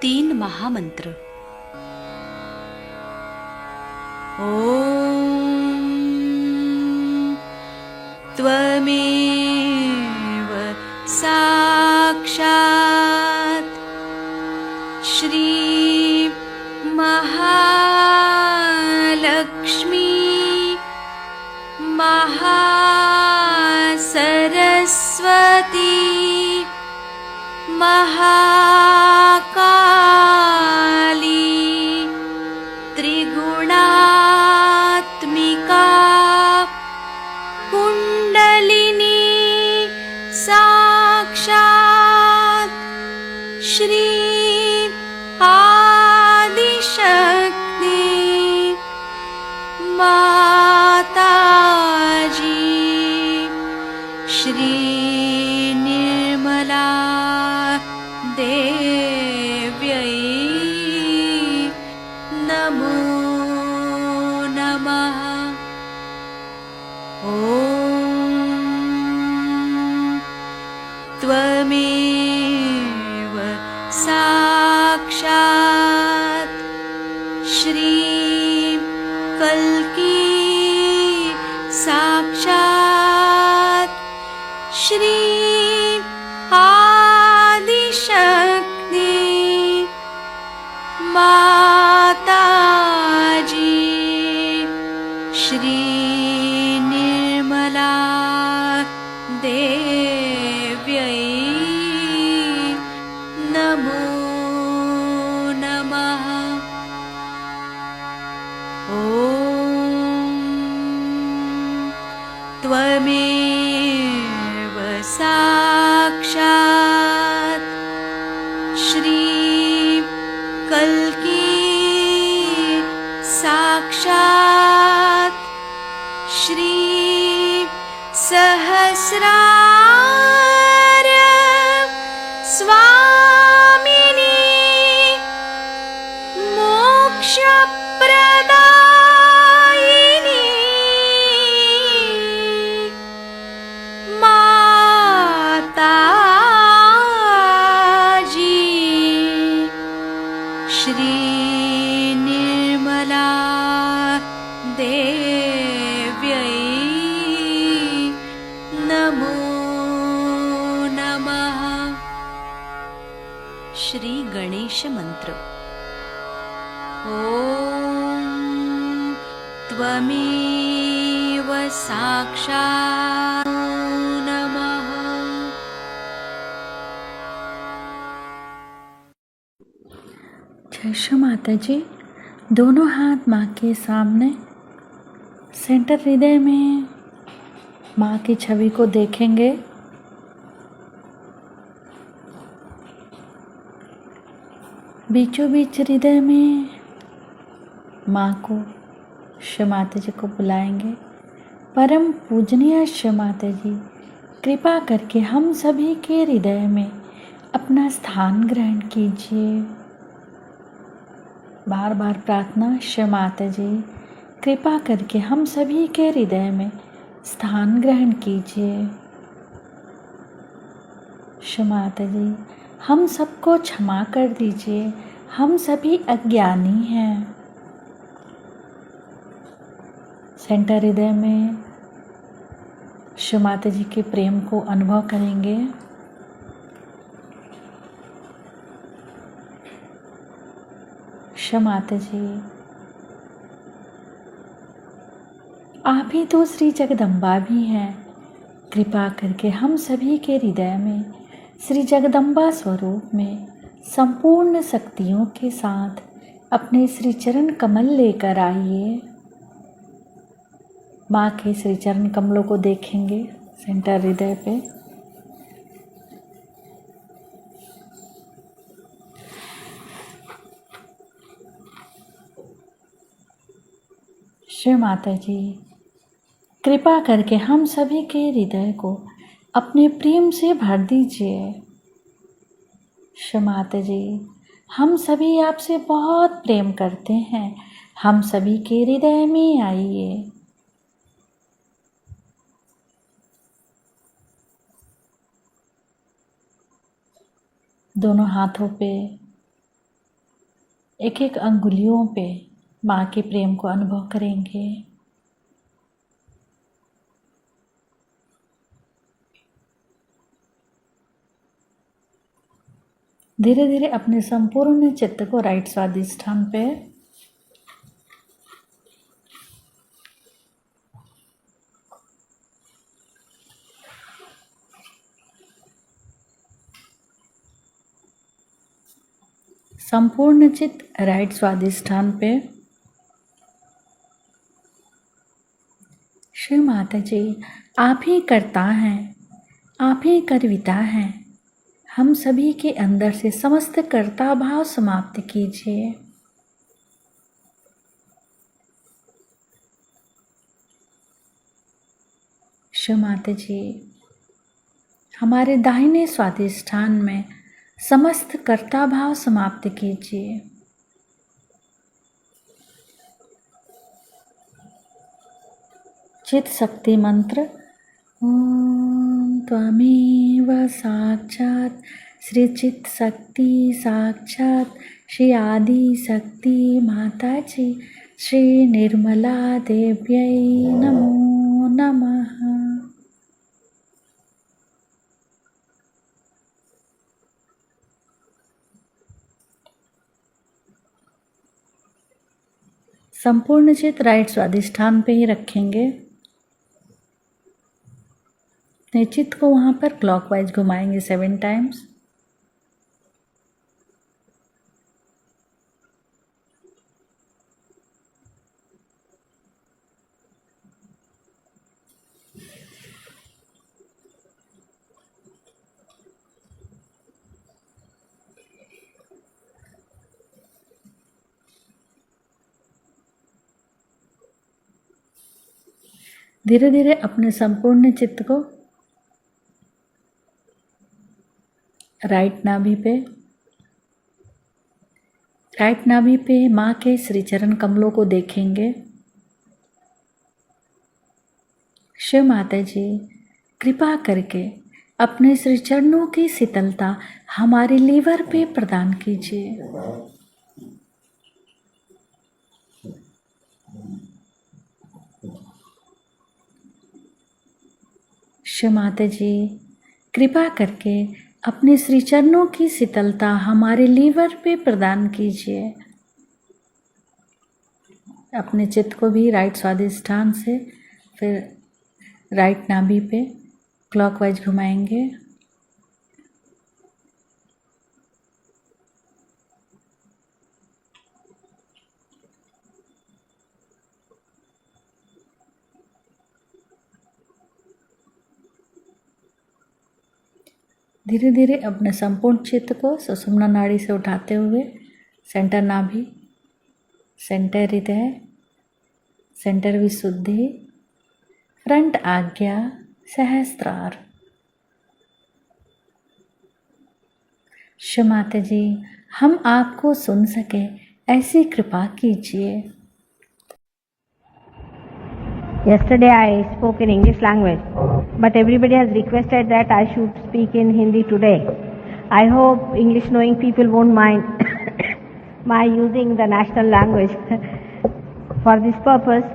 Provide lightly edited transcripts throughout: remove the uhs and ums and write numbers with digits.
3 महामंत्र। ओम त्वमेव साक्षात् श्री महालक्ष्मी महासरस्वती महाकाली त्रिगुणात्मिका कुंडलिनी साक्षात् श्री आदिशक्ति माताजी श्री निर्मला देव्यै नमो नमः। ॐ त्वमेव साक्षात् श्री कल्की साक्षात् श्री आदिशक्ति माताजी श्री निर्मला देव्यै नमो नमः। ॐ त्वमेव साक्षात् श्री कल्की साक्षात् श्री सहस्रार स्वामिनी मोक्षप्रदायिनी माताजी श्री निर्मला देव्यै नमो नमः। श्री गणेश मंत्र। ओम त्वमेव साक्षात् नमः। जय श्री माता जी। दोनों हाथ माँ के सामने, सेंटर हृदय में माँ की छवि को देखेंगे। बीचों बीच हृदय में माँ को, श्री माता जी को बुलाएंगे। परम पूजनीय श्री माता जी, कृपा करके हम सभी के हृदय में अपना स्थान ग्रहण कीजिए। बार बार प्रार्थना, श्री माता जी कृपा करके हम सभी के हृदय में स्थान ग्रहण कीजिए। श्री माता जी हम सबको क्षमा कर दीजिए, हम सभी अज्ञानी हैं। सेंटर हृदय में श्री माता जी के प्रेम को अनुभव करेंगे। श्री माता जी आप ही तो श्री जगदम्बा भी हैं। कृपा करके हम सभी के हृदय में श्री जगदम्बा स्वरूप में संपूर्ण शक्तियों के साथ अपने श्री चरण कमल लेकर आइए। माँ के श्री चरण कमलों को देखेंगे सेंटर हृदय पे। श्री माता जी कृपा करके हम सभी के हृदय को अपने प्रेम से भर दीजिए। श्री माता जी हम सभी आपसे बहुत प्रेम करते हैं, हम सभी के हृदय में आइए। दोनों हाथों पे एक एक अंगुलियों पे माँ के प्रेम को अनुभव करेंगे। धीरे धीरे अपने संपूर्ण चित्त को राइट स्वादिष्ठान पे संपूर्ण चित्त राइट स्वादिष्ठान पे। श्री माता जी, आप ही करता हैं, आप ही करविता हैं। हम सभी के अंदर से समस्त कर्ता भाव समाप्त कीजिए। श्री माता जी, हमारे दाहिने स्वादिष्ठान में समस्त कर्ता भाव समाप्त कीजिए। चित शक्ति मंत्र ओम त्वमेव साक्षात् श्री चित शक्ति साक्षात् श्री आदि शक्ति माता जी श्री निर्मला देव्यै नमो नमः। संपूर्ण चित राइट स्वादिष्ठान पे ही रखेंगे। अपने चित्त को वहाँ पर क्लॉकवाइज घुमाएंगे 7 टाइम्स। धीरे धीरे अपने संपूर्ण चित्त को राइट नाभि पे माँ के श्री चरण कमलों को देखेंगे। शिव माता जी, कृपा करके अपने श्री चरणों की शीतलता हमारे लीवर पे प्रदान कीजिए। शिव माता जी, कृपा करके अपने श्री चरणों की शीतलता हमारे लीवर पे प्रदान कीजिए। अपने चित्त को भी राइट स्वादिष्ठान से फिर राइट नाभि पे क्लॉकवाइज घुमाएंगे। धीरे धीरे अपने संपूर्ण चित्त को सुषुम्ना नाड़ी से उठाते हुए सेंटर नाभि, सेंटर हृदय, सेंटर विशुद्धि, फ्रंट आज्ञा, सहस्त्रार। शिव माता जी, हम आपको सुन सके ऐसी कृपा कीजिए। Yesterday I spoke in English language, but everybody has requested that I should speak in Hindi today. I hope English knowing people won't mind my using the national language for this purpose.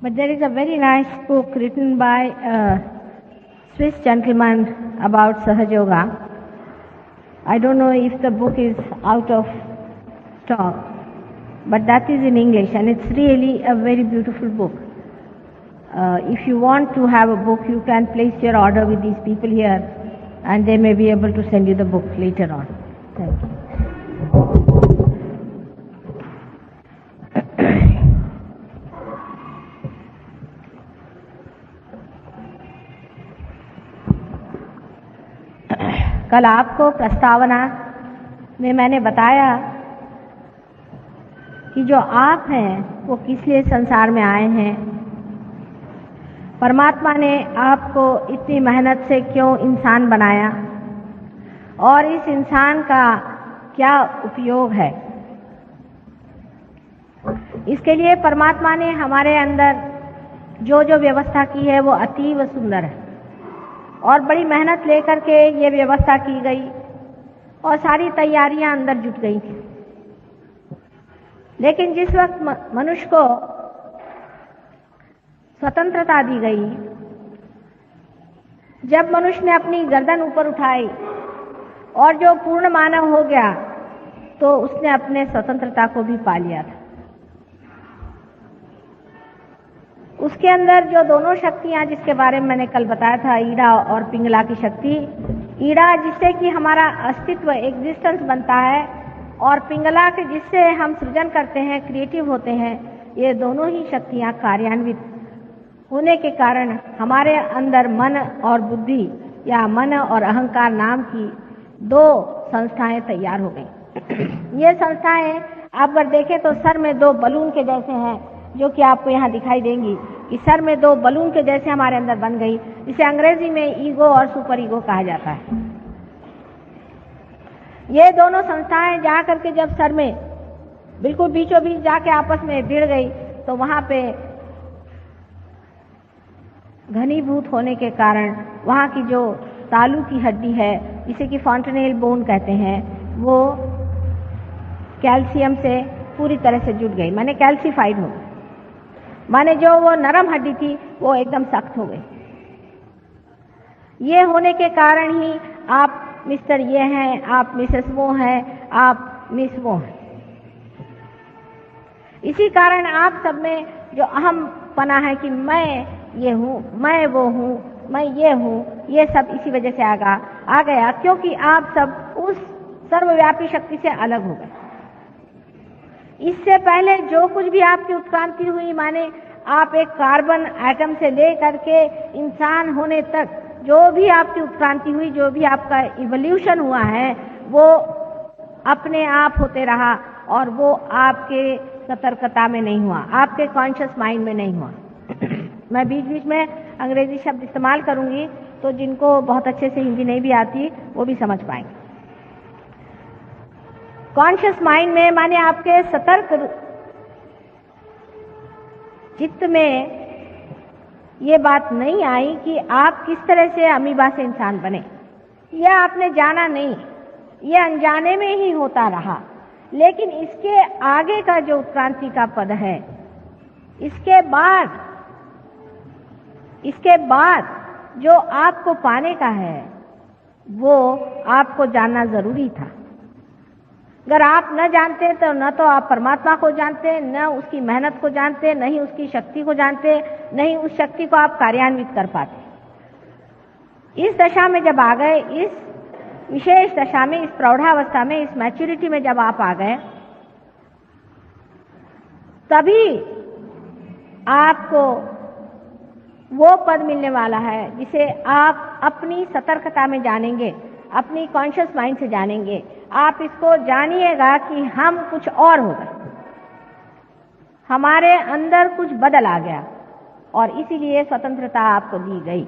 But there is a very nice book written by a Swiss gentleman about Sahaja Yoga. I don't know if the book is out of stock, but that is in English and it's really a very beautiful book. If you want to have a book, you can place your order with these people here and they may be able to send you the book later on. Thank you. कल आपको प्रस्तावना में मैंने बताया कि जो आप हैं वो किस लिए संसार में आए हैं, परमात्मा ने आपको इतनी मेहनत से क्यों इंसान बनाया और इस इंसान का क्या उपयोग है। इसके लिए परमात्मा ने हमारे अंदर जो जो व्यवस्था की है वो अतीव सुंदर है और बड़ी मेहनत लेकर के ये व्यवस्था की गई और सारी तैयारियां अंदर जुट गई थी। लेकिन जिस वक्त मनुष्य को स्वतंत्रता दी गई, जब मनुष्य ने अपनी गर्दन ऊपर उठाई और जो पूर्ण मानव हो गया, तो उसने अपने स्वतंत्रता को भी पा लिया था। उसके अंदर जो दोनों शक्तियां जिसके बारे में मैंने कल बताया था, ईड़ा और पिंगला की शक्ति, ईड़ा जिससे कि हमारा अस्तित्व एग्जिस्टेंस बनता है और पिंगला के जिससे हम सृजन करते हैं, क्रिएटिव होते हैं, ये दोनों ही शक्तियां कार्यान्वित होने के कारण हमारे अंदर मन और बुद्धि या मन और अहंकार नाम की दो संस्थाएं तैयार हो गई। ये संस्थाएं आप अगर देखें तो सर में दो बलून के जैसे हैं, जो कि आपको यहाँ दिखाई देंगी कि सर में दो बलून के जैसे हमारे अंदर बन गई। इसे अंग्रेजी में ईगो और सुपर ईगो कहा जाता है। ये दोनों संस्थाएं जा करके जब सर में बिल्कुल बीचों बीच जाके आपस में भिड़ गई, तो वहां पे घनीभूत होने के कारण वहां की जो तालू की हड्डी है, जिसे कि फॉन्टेनेल बोन कहते हैं, वो कैल्शियम से पूरी तरह से जुट गई, माने कैल्सीफाइड हो गई। माने जो वो नरम हड्डी थी वो एकदम सख्त हो गई। ये होने के कारण ही आप मिस्टर ये हैं, आप मिसेस वो हैं, आप मिस वो हैं। इसी कारण आप सब में जो अहम पना है कि मैं ये हूँ, मैं वो हूँ, मैं ये हूँ, ये सब इसी वजह से आ गया, क्योंकि आप सब उस सर्वव्यापी शक्ति से अलग हो गए। इससे पहले जो कुछ भी आपकी उत्क्रांति हुई, माने आप एक कार्बन एटम से लेकर के इंसान होने तक जो भी आपकी उत्क्रांति हुई, जो भी आपका इवोल्यूशन हुआ है, वो अपने आप होते रहा और वो आपके सतर्कता में नहीं हुआ, आपके कॉन्शियस माइंड में नहीं हुआ। मैं बीच बीच में अंग्रेजी शब्द इस्तेमाल करूंगी, तो जिनको बहुत अच्छे से हिंदी नहीं भी आती वो भी समझ पाएंगे। कॉन्शियस माइंड में माने आपके सतर्क चित्त में ये बात नहीं आई कि आप किस तरह से अमीबा से इंसान बने। यह आपने जाना नहीं, यह अनजाने में ही होता रहा। लेकिन इसके आगे का जो उत्क्रांति का पद है, इसके बाद जो आपको पाने का है, वो आपको जानना जरूरी था। अगर आप न जानते तो न तो आप परमात्मा को जानते, न उसकी मेहनत को जानते, न ही उसकी शक्ति को जानते, न ही उस शक्ति को आप कार्यान्वित कर पाते। इस दशा में जब आ गए, इस विशेष दशा में, इस प्रौढ़ावस्था में, इस मैच्योरिटी में जब आप आ गए, तभी आपको वो पद मिलने वाला है जिसे आप अपनी सतर्कता में जानेंगे, अपनी कॉन्शियस माइंड से जानेंगे। आप इसको जानिएगा कि हम कुछ और हो गए, हमारे अंदर कुछ बदल आ गया, और इसीलिए स्वतंत्रता आपको दी गई।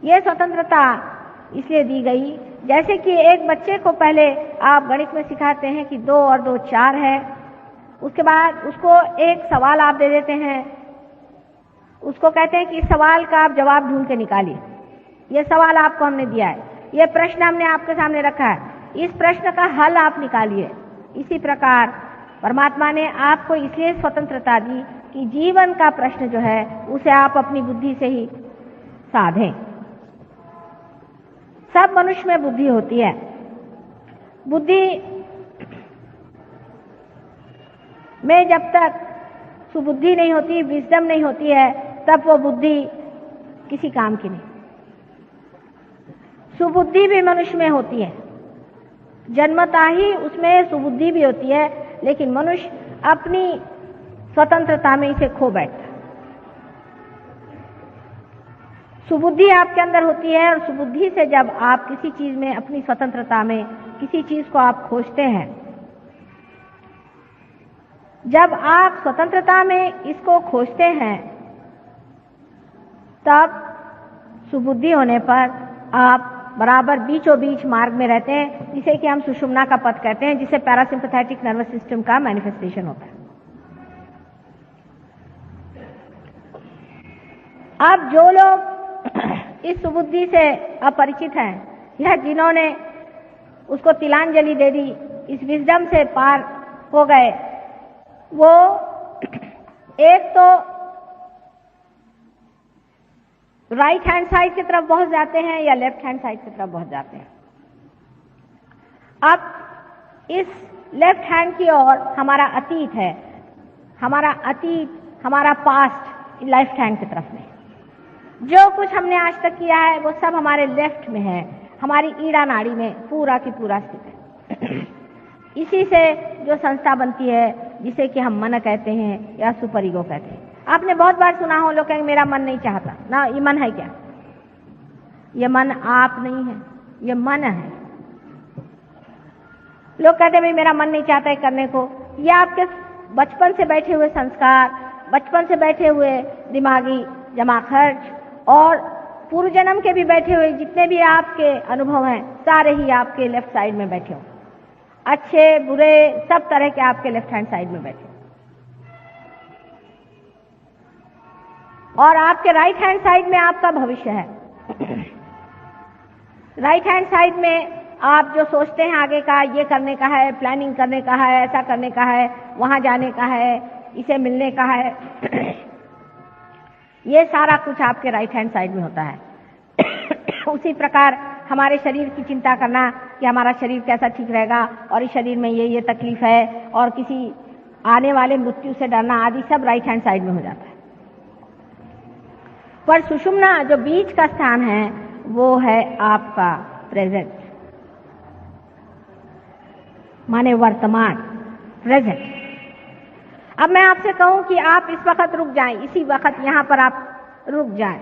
ये स्वतंत्रता इसलिए दी गई, जैसे कि एक बच्चे को पहले आप गणित में सिखाते हैं कि 2 और 2 4 है, उसके बाद उसको एक सवाल आप दे देते हैं, उसको कहते हैं कि इस सवाल का आप जवाब ढूंढ के निकालिए। ये सवाल आपको हमने दिया है, ये प्रश्न हमने आपके सामने रखा है, इस प्रश्न का हल आप निकालिए। इसी प्रकार परमात्मा ने आपको इसलिए स्वतंत्रता दी कि जीवन का प्रश्न जो है उसे आप अपनी बुद्धि से ही साधें। सब मनुष्य में बुद्धि होती है। बुद्धि में जब तक सुबुद्धि नहीं होती, विजडम नहीं होती है, तब वो बुद्धि किसी काम की नहीं। सुबुद्धि भी मनुष्य में होती है, जन्मता ही उसमें सुबुद्धि भी होती है, लेकिन मनुष्य अपनी स्वतंत्रता में इसे खो बैठता है। सुबुद्धि आपके अंदर होती है, और सुबुद्धि से जब आप किसी चीज में, अपनी स्वतंत्रता में किसी चीज को आप खोजते हैं, जब आप स्वतंत्रता में इसको खोजते हैं, तब सुबुद्धि होने पर आप बराबर बीचों बीच मार्ग में रहते हैं, जिसे कि हम सुषुम्ना का पथ कहते हैं, जिसे पैरासिम्पैथेटिक नर्वस सिस्टम का मैनिफेस्टेशन होता है। अब जो लोग इस सुबुद्धि से अपरिचित हैं, या जिन्होंने उसको तिलांजलि दे दी, इस विजडम से पार हो गए, वो एक तो राइट हैंड साइड की तरफ बहुत जाते हैं या लेफ्ट हैंड साइड की तरफ बहुत जाते हैं। अब इस लेफ्ट हैंड की ओर हमारा अतीत है, हमारा अतीत, हमारा पास्ट लेफ्ट हैंड की तरफ में। जो कुछ हमने आज तक किया है वो सब हमारे लेफ्ट में है, हमारी ईड़ा नाड़ी में पूरा की पूरा स्थित है। इसी से जो संस्था बनती है जिसे कि हम मन कहते हैं या सुपर ईगो कहते हैं। आपने बहुत बार सुना हो, लोग कहेंगे मेरा मन नहीं चाहता ना, ये मन है क्या? ये मन आप नहीं है, ये मन है। लोग कहते हैं भाई मेरा मन नहीं चाहता है करने को, ये आपके बचपन से बैठे हुए संस्कार, बचपन से बैठे हुए दिमागी जमा खर्च और पूर्व जन्म के भी बैठे हुए जितने भी आपके अनुभव हैं, सारे ही आपके लेफ्ट साइड में बैठे हो। अच्छे बुरे सब तरह के आपके लेफ्ट हैंड साइड में बैठे, और आपके राइट हैंड साइड में आपका भविष्य है। राइट हैंड साइड में आप जो सोचते हैं आगे का, ये करने का है, प्लानिंग करने का है, ऐसा करने का है, वहां जाने का है, इसे मिलने का है, ये सारा कुछ आपके राइट हैंड साइड में होता है। उसी प्रकार हमारे शरीर की चिंता करना कि हमारा शरीर कैसा ठीक रहेगा और इस शरीर में ये तकलीफ है और किसी आने वाले मृत्यु से डरना आदि सब राइट हैंड साइड में हो जाता है। पर सुषुम्ना जो बीच का स्थान है वो है आपका प्रेजेंट, माने वर्तमान, प्रेजेंट। अब मैं आपसे कहूं कि आप इस वक्त रुक जाएं, इसी वक्त यहां पर आप रुक जाएं,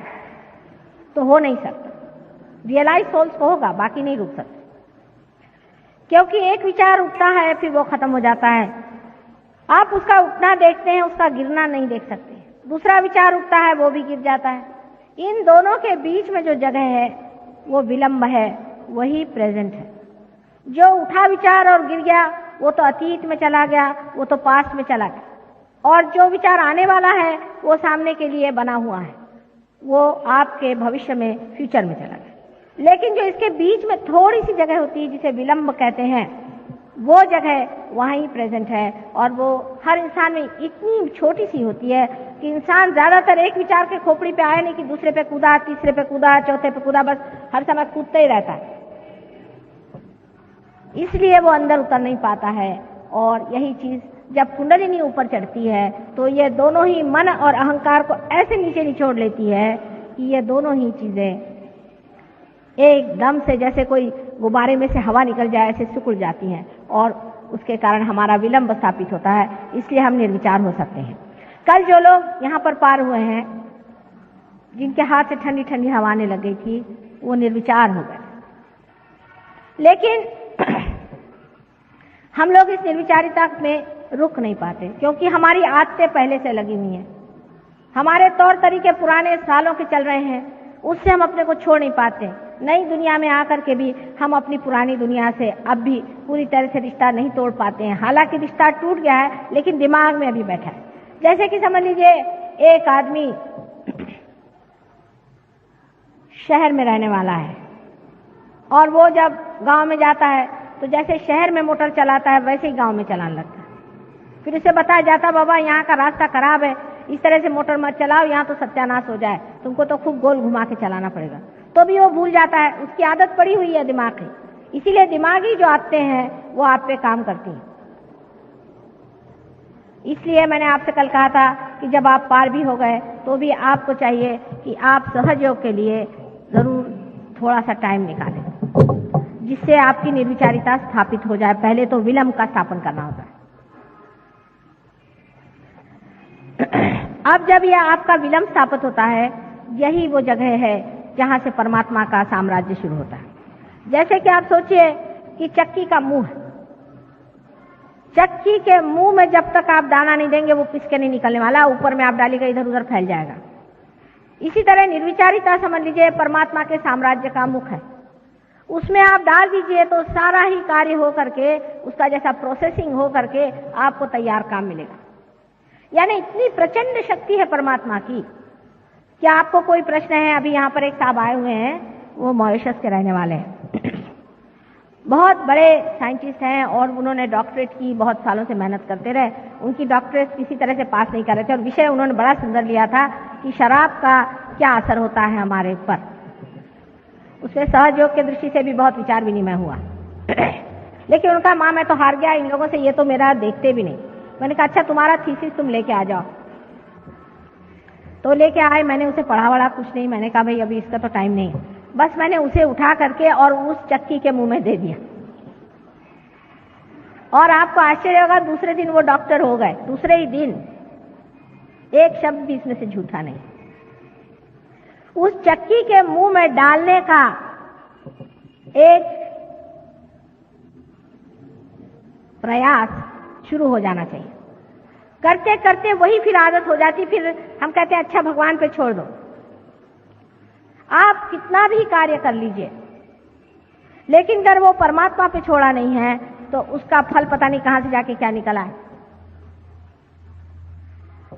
तो हो नहीं सकता। रियलाइज सोल्स को होगा, बाकी नहीं रुक सकते, क्योंकि एक विचार उठता है फिर वो खत्म हो जाता है। आप उसका उठना देखते हैं, उसका गिरना नहीं देख सकते। दूसरा विचार उठता है, वो भी गिर जाता है। इन दोनों के बीच में जो जगह है वो विलंब है, वही प्रेजेंट है। जो उठा विचार और गिर गया वो तो अतीत में चला गया, वो तो पास्ट में चला गया, और जो विचार आने वाला है वो सामने के लिए बना हुआ है, वो आपके भविष्य में, फ्यूचर में चला गया। लेकिन जो इसके बीच में थोड़ी सी जगह होती है जिसे विलंब कहते हैं, वो जगह वहीं प्रेजेंट है, और वो हर इंसान में इतनी छोटी सी होती है कि इंसान ज्यादातर एक विचार के खोपड़ी पे आया नहीं कि दूसरे पे कूदा, तीसरे पे कूदा, चौथे पे कूदा, बस हर समय कूदता ही रहता है। इसलिए वो अंदर उतर नहीं पाता है। और यही चीज जब कुंडलिनी ऊपर चढ़ती है तो ये दोनों ही मन और अहंकार को ऐसे नीचे निचोड़ लेती है कि ये दोनों ही चीजें एकदम से जैसे कोई गुब्बारे में से हवा निकल जाए ऐसे सिकुड़ जाती हैं, और उसके कारण हमारा विलंब स्थापित होता है। इसलिए हम निर्विचार हो सकते हैं। कल जो लोग यहाँ पर पार हुए हैं, जिनके हाथ से ठंडी ठंडी हवा आने लग गई थी, वो निर्विचार हो गए। लेकिन हम लोग इस निर्विचारिता में रुक नहीं पाते, क्योंकि हमारी आदतें पहले से लगी हुई हैं, हमारे तौर तरीके पुराने सालों के चल रहे हैं, उससे हम अपने को छोड़ नहीं पाते। नई दुनिया में आकर के भी हम अपनी पुरानी दुनिया से अब भी पूरी तरह से रिश्ता नहीं तोड़ पाते हैं। हालांकि रिश्ता टूट गया है, लेकिन दिमाग में अभी बैठा है। जैसे कि समझ लीजिए एक आदमी शहर में रहने वाला है, और वो जब गांव में जाता है तो जैसे शहर में मोटर चलाता है वैसे ही गांव में चलाने लगता है। फिर उसे बताया जाता, बाबा यहाँ का रास्ता खराब है, इस तरह से मोटर मत चलाओ, यहाँ तो सत्यानाश हो जाए, तुमको तो खूब गोल घुमा के चलाना पड़ेगा। तो भी वो भूल जाता है, उसकी आदत पड़ी हुई है दिमाग की। इसीलिए दिमागी जो आदतें हैं वो आप पे काम करती हैं। इसलिए मैंने आपसे कल कहा था कि जब आप पार भी हो गए तो भी आपको चाहिए कि आप सहयोग के लिए जरूर थोड़ा सा टाइम निकालें, जिससे आपकी निर्विचारिता स्थापित हो जाए। पहले तो विलंब का स्थापन करना होता है। अब जब यह आपका विलंब स्थापित होता है, यही वो जगह है जहां से परमात्मा का साम्राज्य शुरू होता है। जैसे कि आप सोचिए कि चक्की का मुंह, चक्की के मुंह में जब तक आप दाना नहीं देंगे वो पिस के नहीं निकलने वाला, ऊपर में आप डालिएगा इधर उधर फैल जाएगा। इसी तरह निर्विचारिता समझ लीजिए परमात्मा के साम्राज्य का मुख है। उसमें आप डाल दीजिए तो सारा ही कार्य हो करके, उसका जैसा प्रोसेसिंग हो करके आपको तैयार काम मिलेगा। यानी इतनी प्रचंड शक्ति है परमात्मा की। क्या आपको कोई प्रश्न है? अभी यहाँ पर एक साहब आए हुए हैं, वो मॉरिशस के रहने वाले हैं। बहुत बड़े साइंटिस्ट हैं और उन्होंने डॉक्टरेट की, बहुत सालों से मेहनत करते रहे। उनकी डॉक्टरेट किसी तरह से पास नहीं कर रहे थे और विषय उन्होंने बड़ा सुंदर लिया था कि शराब का क्या असर होता है हमारे ऊपर। उसमें सहयोग की दृष्टि से भी बहुत विचार विनिमय हुआ। लेकिन उनका माँ मैं तो हार गया इन लोगों से, ये तो मेरा देखते भी नहीं। मैंने कहा अच्छा तुम्हारा थीसिस तुम लेके आ जाओ। तो लेके आए, मैंने उसे पढ़ा वढ़ा कुछ नहीं। मैंने कहा भाई अभी इसका तो टाइम नहीं है। बस मैंने उसे उठा करके और उस चक्की के मुंह में दे दिया और आपको आश्चर्य होगा दूसरे दिन वो डॉक्टर हो गए। दूसरे ही दिन, एक शब्द भी इसमें से झूठा नहीं। उस चक्की के मुंह में डालने का एक प्रयास शुरू हो जाना चाहिए। करते करते वही फिर आदत हो जाती। फिर हम कहते हैं अच्छा भगवान पे छोड़ दो। आप कितना भी कार्य कर लीजिए, लेकिन अगर वो परमात्मा पे छोड़ा नहीं है तो उसका फल पता नहीं कहां से जाके क्या निकला है।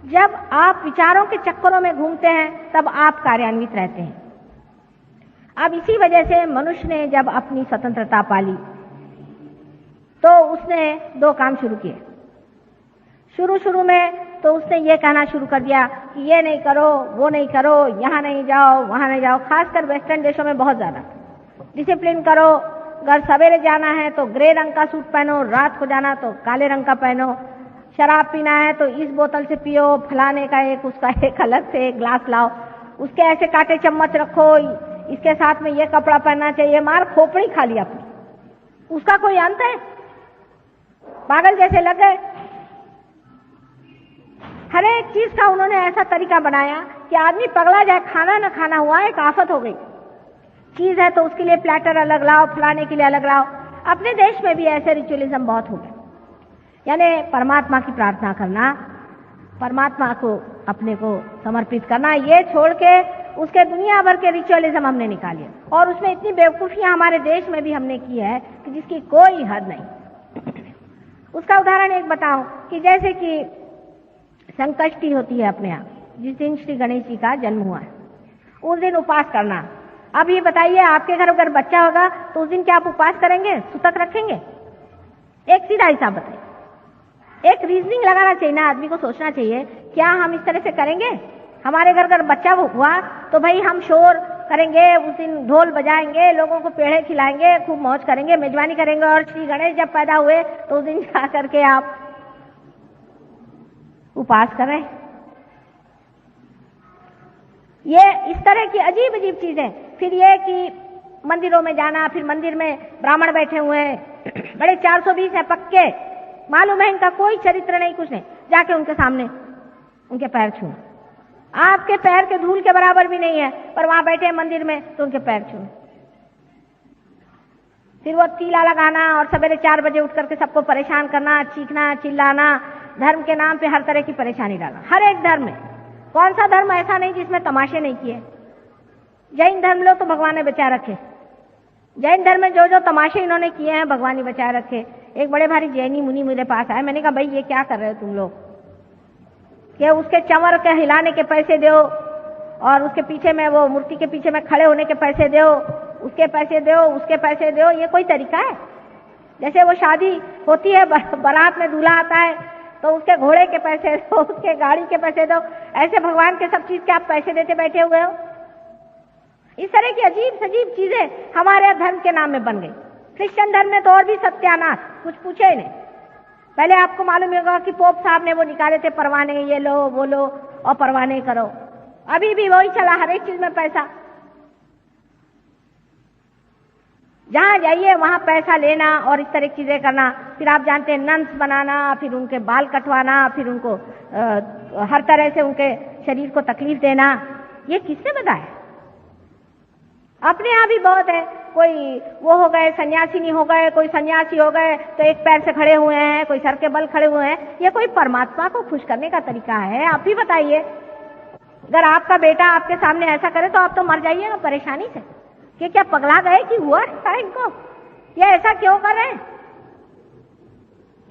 जब आप विचारों के चक्करों में घूमते हैं तब आप कार्यान्वित रहते हैं। अब इसी वजह से मनुष्य ने जब अपनी स्वतंत्रता पाली तो उसने दो काम शुरू किए। शुरू में तो उसने ये कहना शुरू कर दिया कि ये नहीं करो, वो नहीं करो, यहाँ नहीं जाओ, वहां नहीं जाओ। खासकर वेस्टर्न देशों में बहुत ज्यादा डिसिप्लिन करो। अगर सवेरे जाना है तो ग्रे रंग का सूट पहनो, रात को जाना तो काले रंग का पहनो। शराब पीना है तो इस बोतल से पियो, फलाने का एक, उसका एक, अलग से एक ग्लास लाओ, उसके ऐसे कांटे चम्मच रखो, इसके साथ में ये कपड़ा पहनना चाहिए। मार खोपड़ी खा ली अपनी, उसका कोई अंत है? पागल जैसे लग गए। हर एक चीज का उन्होंने ऐसा तरीका बनाया कि आदमी पगला जाए। खाना न खाना हुआ एक आफत हो गई। चीज है तो उसके लिए प्लेटर अलग लाओ, फलाने के लिए अलग लाओ। अपने देश में भी ऐसे रिचुअलिज्म बहुत हो गए। यानी परमात्मा की प्रार्थना करना, परमात्मा को अपने को समर्पित करना, ये छोड़ के उसके दुनिया भर के रिचुअलिज्म हमने निकाले। और उसमें इतनी बेवकूफियां हमारे देश में भी हमने की है कि जिसकी कोई हद नहीं। उसका उदाहरण एक बताऊं कि जैसे कि संकष्टी होती है अपने यहाँ, जिस दिन श्री गणेश जी का जन्म हुआ है, उस दिन उपवास करना। अब ये बताइए आपके घर अगर बच्चा होगा तो उस दिन क्या आप उपवास करेंगे, सुतक रखेंगे? एक सीधा हिसाब बताइए। एक रीजनिंग लगाना चाहिए ना, आदमी को सोचना चाहिए क्या हम इस तरह से करेंगे? हमारे घर अगर बच्चा हुआ तो भाई हम शोर करेंगे, उस दिन ढोल बजाएंगे, लोगों को पेड़े खिलाएंगे, खूब मौज करेंगे, मेजबानी करेंगे। और श्री गणेश जब पैदा हुए तो उस दिन जा करके आप उपवास करें। ये इस तरह की अजीब अजीब चीजें। फिर ये कि मंदिरों में जाना, फिर मंदिर में ब्राह्मण बैठे हुए हैं, बड़े 420 हैं पक्के, मालूम है इनका कोई चरित्र नहीं, कुछ नहीं, जाके उनके सामने उनके पैर छूना। आपके पैर के धूल के बराबर भी नहीं है, पर वहां बैठे हैं मंदिर में तो उनके पैर छूना। फिर वो तीला लगाना और सवेरे 4 बजे उठ करके सबको परेशान करना, चीखना, चिल्लाना, धर्म के नाम पे हर तरह की परेशानी डालना। हर एक धर्म में, कौन सा धर्म ऐसा नहीं जिसमें तमाशे नहीं किए? जैन धर्म लो तो भगवान ने बचा रखे। जैन धर्म में जो जो तमाशे इन्होंने किए हैं भगवान ने बचा रखे। एक बड़े भारी जैनी मुनि मेरे पास आए, मैंने कहा भाई ये क्या कर रहे हो तुम लोग? कि उसके चंवर के हिलाने के पैसे दो और उसके पीछे में वो मूर्ति के पीछे में खड़े होने के पैसे दो, उसके पैसे दो, उसके पैसे दो। ये कोई तरीका है? जैसे वो शादी होती है, बारात में दूल्हा आता है तो उसके घोड़े के पैसे दो, उसके गाड़ी के पैसे दो, ऐसे भगवान के सब चीज के आप पैसे देते बैठे हुए हो। इस तरह की अजीब सजीब चीजें हमारे धर्म के नाम में बन गई। क्रिश्चियन धर्म में तो और भी सत्यानाश, कुछ पूछे ही नहीं। पहले आपको मालूम होगा कि पोप साहब ने वो निकाले थे परवाने, ये लो वो लो और परवाने करो। अभी भी वही चला, हर एक चीज में पैसा। जहां जाइए वहां पैसा लेना और इस तरह की चीजें करना। फिर आप जानते हैं नन्स बनाना, फिर उनके बाल कटवाना, फिर उनको हर तरह से उनके शरीर को तकलीफ देना। ये किसने बताया? अपने यहाँ भी बहुत है। कोई वो हो गए सन्यासी नहीं हो गए, कोई सन्यासी हो गए तो एक पैर से खड़े हुए हैं, कोई सर के बल खड़े हुए हैं। ये कोई परमात्मा को खुश करने का तरीका है? आप ही बताइए। अगर आपका बेटा आपके सामने ऐसा करे तो आप तो मर जाइएगा परेशानी से कि क्या पगला गए कि हुआ है इनको, ये ऐसा क्यों कर रहे हैं?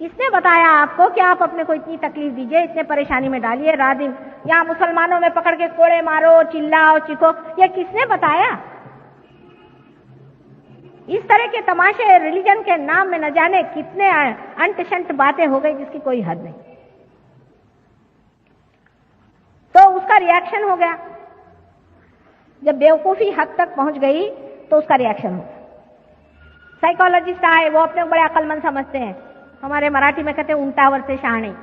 किसने बताया आपको कि आप अपने को इतनी तकलीफ दीजिए, इतने परेशानी में डालिए? रात दिन यहाँ मुसलमानों में पकड़ के कोड़े मारो, चिल्लाओ, चीखो, ये किसने बताया? इस तरह के तमाशे रिलीजन के नाम में न जाने कितने अंट शंट बातें हो गई जिसकी कोई हद नहीं। तो उसका रिएक्शन हो गया, जब बेवकूफी हद तक पहुंच गई तो उसका रिएक्शन हो गया। साइकोलॉजिस्ट आए, वो अपने बड़े अक्लमंद समझते हैं, हमारे मराठी में कहते हैं उल्टावर से शहाणे।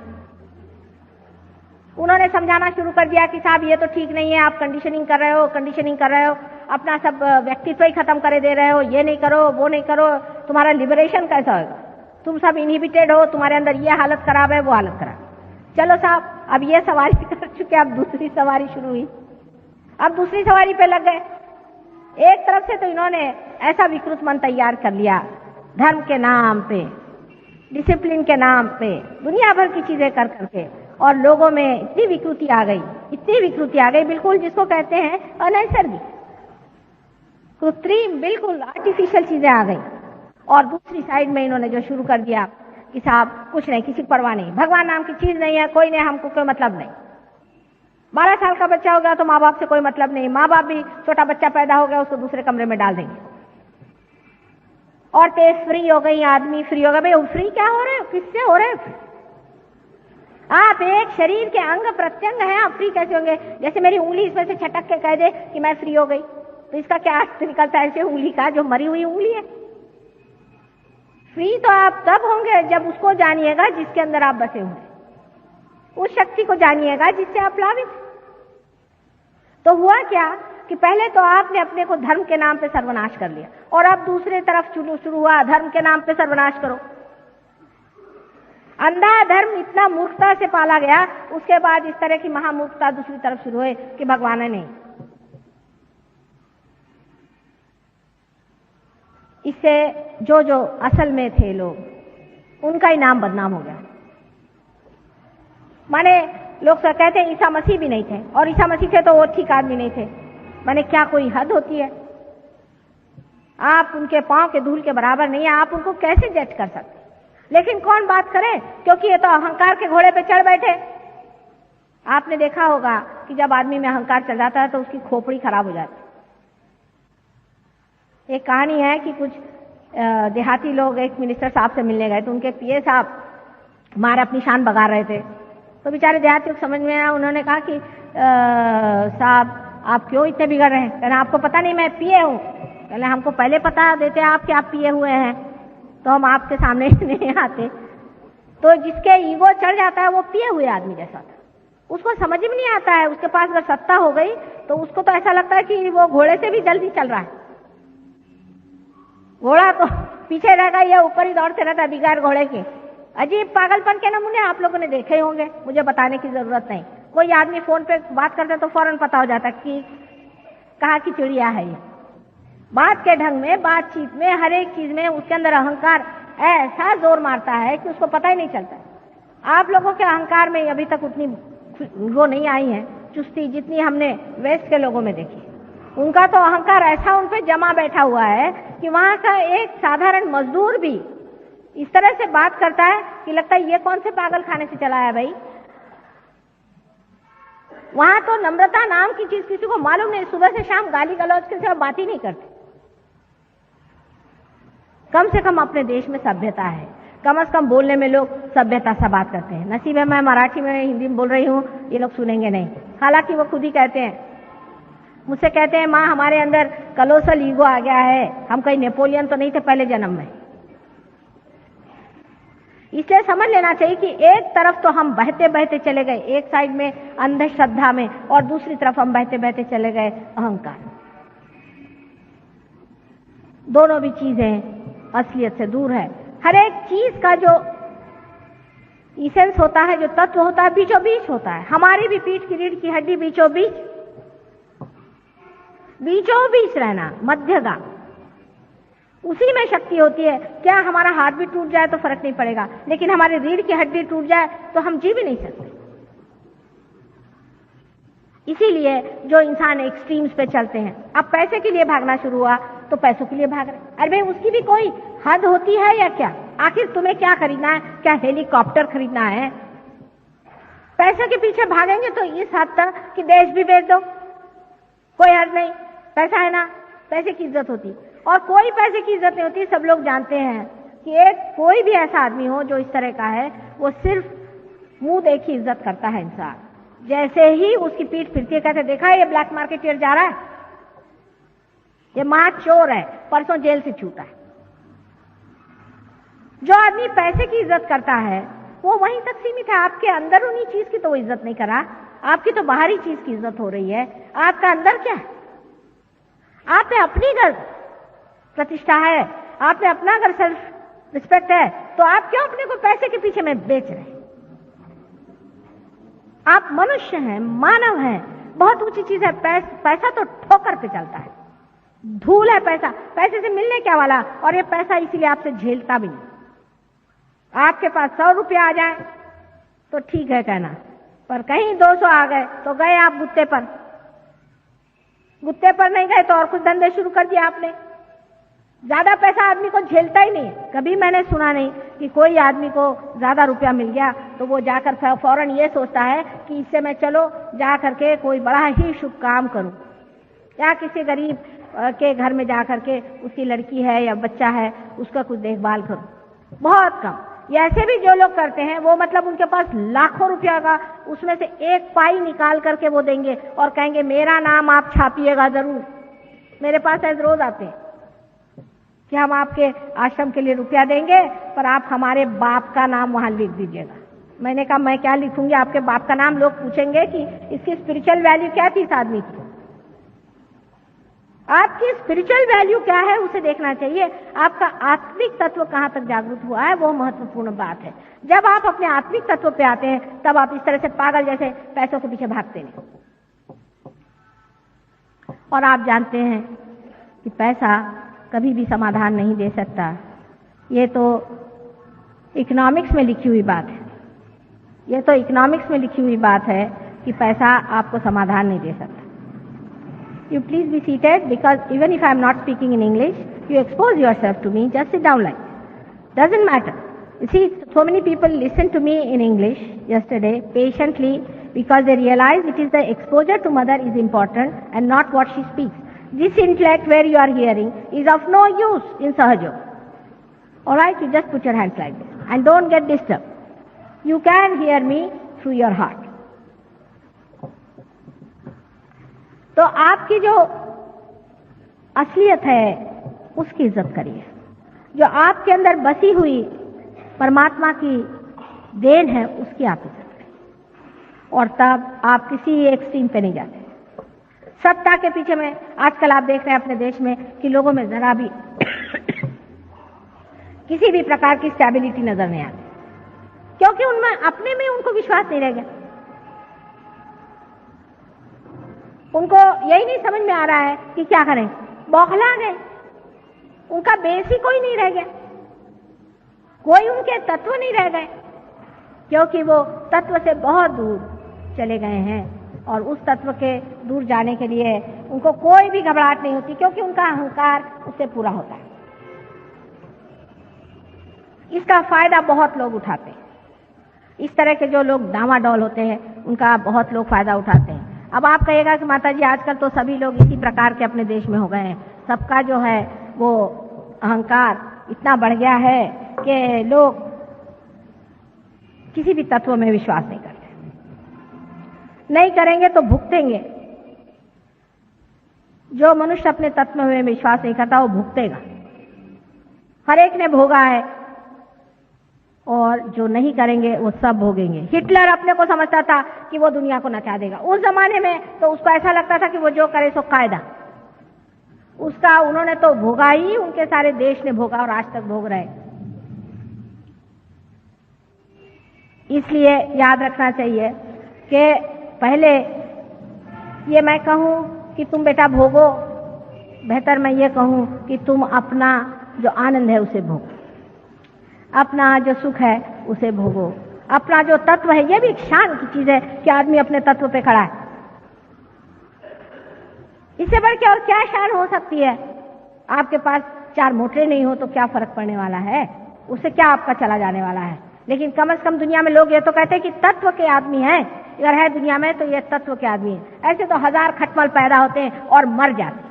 उन्होंने समझाना शुरू कर दिया कि साहब ये तो ठीक नहीं है, आप कंडीशनिंग कर रहे हो, कंडीशनिंग कर रहे हो, अपना सब व्यक्तित्व ही खत्म करे दे रहे हो, ये नहीं करो वो नहीं करो, तुम्हारा लिबरेशन कैसा होगा, तुम सब इनहिबिटेड हो, तुम्हारे अंदर ये हालत खराब है वो हालत खराब। चलो साहब, अब ये सवारी कर चुके, अब दूसरी सवारी शुरू हुई, अब दूसरी सवारी पे लग गए। एक तरफ से तो इन्होंने ऐसा विकृत मन तैयार कर लिया, धर्म के नाम पे, डिसिप्लिन के नाम पे दुनिया भर की चीजें कर करके, और लोगों में इतनी विकृति आ गई, इतनी विकृति आ गई, बिल्कुल जिसको कहते हैं अनैसर्गिक, कृत्रिम, बिल्कुल आर्टिफिशियल चीजें आ गई। और दूसरी साइड में इन्होंने जो शुरू कर दिया कि साहब कुछ नहीं, किसी की परवाह नहीं, भगवान नाम की चीज नहीं है, कोई नहीं, हमको कोई मतलब नहीं। 12 साल का बच्चा हो गया तो माँ बाप से कोई मतलब नहीं, माँ बाप भी छोटा बच्चा पैदा हो गया उसको दूसरे कमरे में डाल देंगे। औरतें फ्री हो गई, आदमी फ्री हो गया। भाई फ्री क्या हो रहे हो, किससे हो रहे हो? आप एक शरीर के अंग प्रत्यंग हैं, आप फ्री कैसे होंगे? जैसे मेरी उंगली इसमें से छटक के कह दे कि मैं फ्री हो गई, तो इसका क्या अर्थ निकलता है ऐसे उंगली का, जो मरी हुई उंगली है। फ्री तो आप तब होंगे जब उसको जानिएगा जिसके अंदर आप बसे हुए, उस शक्ति को जानिएगा जिससे आप प्लावित। तो हुआ क्या कि पहले तो आपने अपने को धर्म के नाम पे सर्वनाश कर लिया, और अब दूसरे तरफ शुरू हुआ धर्म के नाम पे सर्वनाश करो। अंधा धर्म इतना मूर्खता से पाला गया, उसके बाद इस तरह की महामूर्खता दूसरी तरफ शुरू हुई कि भगवान नहीं। इससे जो जो असल में थे लोग, उनका ही नाम बदनाम हो गया। माने लोग तो कहते हैं ईसा मसीह भी नहीं थे, और ईसा मसीह थे तो वो ठीक आदमी नहीं थे। माने क्या कोई हद होती है? आप उनके पांव के धूल के बराबर नहीं है, आप उनको कैसे जज कर सकते? लेकिन कौन बात करे, क्योंकि ये तो अहंकार के घोड़े पे चढ़ बैठे। आपने देखा होगा कि जब आदमी में अहंकार चढ़ जाता है तो उसकी खोपड़ी खराब हो जाती है। एक कहानी है कि कुछ देहाती लोग एक मिनिस्टर साहब से मिलने गए, तो उनके पीए साहब मारे अपनी शान बगार रहे थे। तो बेचारे देहाती को समझ में आया, उन्होंने कहा कि साहब आप क्यों इतने बिगड़ रहे हैं? कहना आपको पता नहीं मैं पिए हूँ? कहना हमको पहले पता देते आप कि आप पिए हुए हैं तो हम आपके सामने नहीं आते। तो जिसके ईगो चढ़ जाता है वो पिए हुए आदमी जैसा था, उसको समझ में नहीं आता है। उसके पास अगर सत्ता हो गई तो उसको तो ऐसा लगता है कि वो घोड़े से भी जल्दी चल रहा है। घोड़ा तो पीछे रहेगा, ये ऊपर ही दौड़ते रहता है बिगाड़ घोड़े के। अजीब पागलपन के नमूने आप लोगों ने देखे होंगे, मुझे बताने की जरूरत नहीं। कोई आदमी फोन पे बात करता तो फौरन पता हो जाता कि कहाँ की चिड़िया है ये। बात के ढंग में, बातचीत में, हर एक चीज में उसके अंदर अहंकार ऐसा जोर मारता है कि उसको पता ही नहीं चलता। आप लोगों के अहंकार में अभी तक उतनी वो नहीं आई है चुस्ती जितनी हमने वेस्ट के लोगों में देखी। उनका तो अहंकार ऐसा उन पे जमा बैठा हुआ है कि वहां का एक साधारण मजदूर भी इस तरह से बात करता है कि लगता है ये कौन से पागल खाने से चला है भाई। वहां तो नम्रता नाम की चीज किसी को मालूम नहीं, सुबह से शाम गाली गलौज के सिवा बात ही नहीं करते। कम से कम अपने देश में सभ्यता है, कम से कम बोलने में लोग सभ्यता से बात करते हैं। नसीब है मैं मराठी में हिंदी में बोल रही हूँ, ये लोग सुनेंगे नहीं। हालांकि वो खुद ही कहते हैं, मुझसे कहते हैं माँ हमारे अंदर कलोसल ईगो आ गया है, हम कहीं नेपोलियन तो नहीं थे पहले जन्म में। इसलिए समझ लेना चाहिए कि एक तरफ तो हम बहते बहते चले गए, एक साइड में अंधश्रद्धा में, और दूसरी तरफ हम बहते बहते चले गए अहंकार। दोनों भी चीजें असलियत से दूर है। हर एक चीज का जो इसेंस होता है, जो तत्व होता है, बीचों बीच होता है। हमारी भी पीठ की रीढ़ की हड्डी बीचों बीच रहना, मध्यगा, उसी में शक्ति होती है। क्या हमारा हाथ भी टूट जाए तो फर्क नहीं पड़ेगा, लेकिन हमारी रीढ़ की हड्डी टूट जाए तो हम जी भी नहीं सकते। इसीलिए जो इंसान एक्सट्रीम्स पे चलते हैं, अब पैसे के लिए भागना शुरू हुआ तो पैसों के लिए भाग रहे। अरे भाई उसकी भी कोई हद होती है या क्या? आखिर तुम्हें क्या खरीदना है? क्या हेलीकॉप्टर खरीदना है? पैसे के पीछे भागेंगे तो इस हद तक कि देश भी बेच दो, कोई हद नहीं। पैसा है ना, पैसे की इज्जत होती। और कोई पैसे की इज्जत नहीं होती। सब लोग जानते हैं कि एक कोई भी ऐसा आदमी हो जो इस तरह का है, वो सिर्फ मुंह देखी इज्जत करता है इंसान। जैसे ही उसकी पीठ फिरती है, कहते देखा ये ब्लैक मार्केटियर जा रहा है, ये मां चोर है, परसों जेल से छूटा है। जो आदमी पैसे की इज्जत करता है वो वहीं तक सीमित है। आपके अंदर उन्हीं चीज की तो वो इज्जत नहीं कर रहा, आपकी तो बाहरी चीज की इज्जत हो रही है। आपका अंदर क्या है? आप में अपनी अगर प्रतिष्ठा है, आप में अपना अगर सेल्फ रिस्पेक्ट है, तो आप क्यों अपने को पैसे के पीछे में बेच रहे हैं? आप मनुष्य हैं, मानव हैं, बहुत ऊंची चीज है। पैसा तो ठोकर पे चलता है, धूल है पैसा। पैसे से मिलने क्या वाला, और ये पैसा इसीलिए आपसे झेलता भी नहीं। आपके पास 100 रुपया आ जाए तो ठीक है कहना, पर कहीं 200 आ गए तो गए आप गुत्ते पर। गुत्ते पर नहीं गए तो और कुछ धंधे शुरू कर दिए आपने। ज्यादा पैसा आदमी को झेलता ही नहीं। कभी मैंने सुना नहीं कि कोई आदमी को ज्यादा रुपया मिल गया तो वो जाकर फौरन ये सोचता है कि इससे मैं चलो जा करके कोई बड़ा ही शुभ काम करूं, या किसी गरीब के घर में जा करके उसकी लड़की है या बच्चा है उसका कुछ देखभाल करूं। बहुत कम। ये ऐसे भी जो लोग करते हैं वो मतलब उनके पास लाखों रुपया का उसमें से एक पाई निकाल करके वो देंगे और कहेंगे मेरा नाम आप छापिएगा जरूर। मेरे पास ऐसे रोज आते हैं कि हम आपके आश्रम के लिए रुपया देंगे, पर आप हमारे बाप का नाम वहां लिख दीजिएगा। मैंने कहा मैं क्या लिखूंगी आपके बाप का नाम? लोग पूछेंगे कि इसकी स्पिरिचुअल वैल्यू क्या थी इस आदमी की। आपकी स्पिरिचुअल वैल्यू क्या है उसे देखना चाहिए। आपका आत्मिक तत्व कहां तक जागृत हुआ है वो महत्वपूर्ण बात है। जब आप अपने आत्मिक तत्व पे आते हैं तब आप इस तरह से पागल जैसे पैसों के पीछे भागते नहीं। और आप जानते हैं कि पैसा कभी भी समाधान नहीं दे सकता। ये तो इकोनॉमिक्स में लिखी हुई बात है। ये तो इकोनॉमिक्स में लिखी हुई बात है कि पैसा आपको समाधान नहीं दे सकता। You please be seated, because even if I am not speaking in English, you expose yourself to me. Just sit down like. Doesn't matter. You see, so many people listened to me in English yesterday patiently because they realize it is the exposure to mother is important and not what she speaks. This intellect where you are hearing is of no use in Sahaja. Alright, you just put your hands like this and don't get disturbed. You can hear me through your heart. तो आपकी जो असलियत है उसकी इज्जत करिए। जो आपके अंदर बसी हुई परमात्मा की देन है उसकी आप इज्जत करिए, और तब आप किसी एक्सट्रीम पे नहीं जाते। सत्ता के पीछे में आजकल आप देख रहे हैं अपने देश में कि लोगों में जरा भी किसी भी प्रकार की स्टेबिलिटी नजर नहीं आती, क्योंकि उनमें अपने में उनको विश्वास नहीं रह गया। उनको यही नहीं समझ में आ रहा है कि क्या करें, बौखला गए। उनका बेस ही कोई नहीं रह गया, कोई उनके तत्व नहीं रह गए, क्योंकि वो तत्व से बहुत दूर चले गए हैं। और उस तत्व के दूर जाने के लिए उनको कोई भी घबराहट नहीं होती, क्योंकि उनका अहंकार उससे पूरा होता है। इसका फायदा बहुत लोग उठाते हैं। इस तरह के जो लोग डामाडोल होते हैं उनका बहुत लोग फायदा उठाते हैं। अब आप कहिएगा कि माता जी आजकल तो सभी लोग इसी प्रकार के अपने देश में हो गए हैं। सबका जो है वो अहंकार इतना बढ़ गया है कि लोग किसी भी तत्व में विश्वास नहीं करते। नहीं करेंगे तो भुगतेंगे। जो मनुष्य अपने तत्व में विश्वास नहीं करता वो भुगतेगा। हर एक ने भोगा है, और जो नहीं करेंगे वो सब भोगेंगे। हिटलर अपने को समझता था कि वो दुनिया को नचा देगा। उस जमाने में तो उसको ऐसा लगता था कि वो जो करे सो कायदा। उसका उन्होंने तो भोगा ही, उनके सारे देश ने भोगा और आज तक भोग रहे। इसलिए याद रखना चाहिए कि पहले ये मैं कहूं कि तुम बेटा भोगो, बेहतर मैं ये कहूं कि तुम अपना जो आनंद है उसे भोगो, अपना जो सुख है उसे भोगो, अपना जो तत्व है। यह भी एक शान की चीज है कि आदमी अपने तत्व पे खड़ा है। इससे बढ़ के और क्या शान हो सकती है? आपके पास 4 मोटरें नहीं हो तो क्या फर्क पड़ने वाला है? उससे क्या आपका चला जाने वाला है? लेकिन कम से कम दुनिया में लोग ये तो कहते हैं कि तत्व के आदमी हैं। अगर है दुनिया में तो ये तत्व के आदमी है। ऐसे तो 1000 खटमल पैदा होते हैं और मर जाते हैं।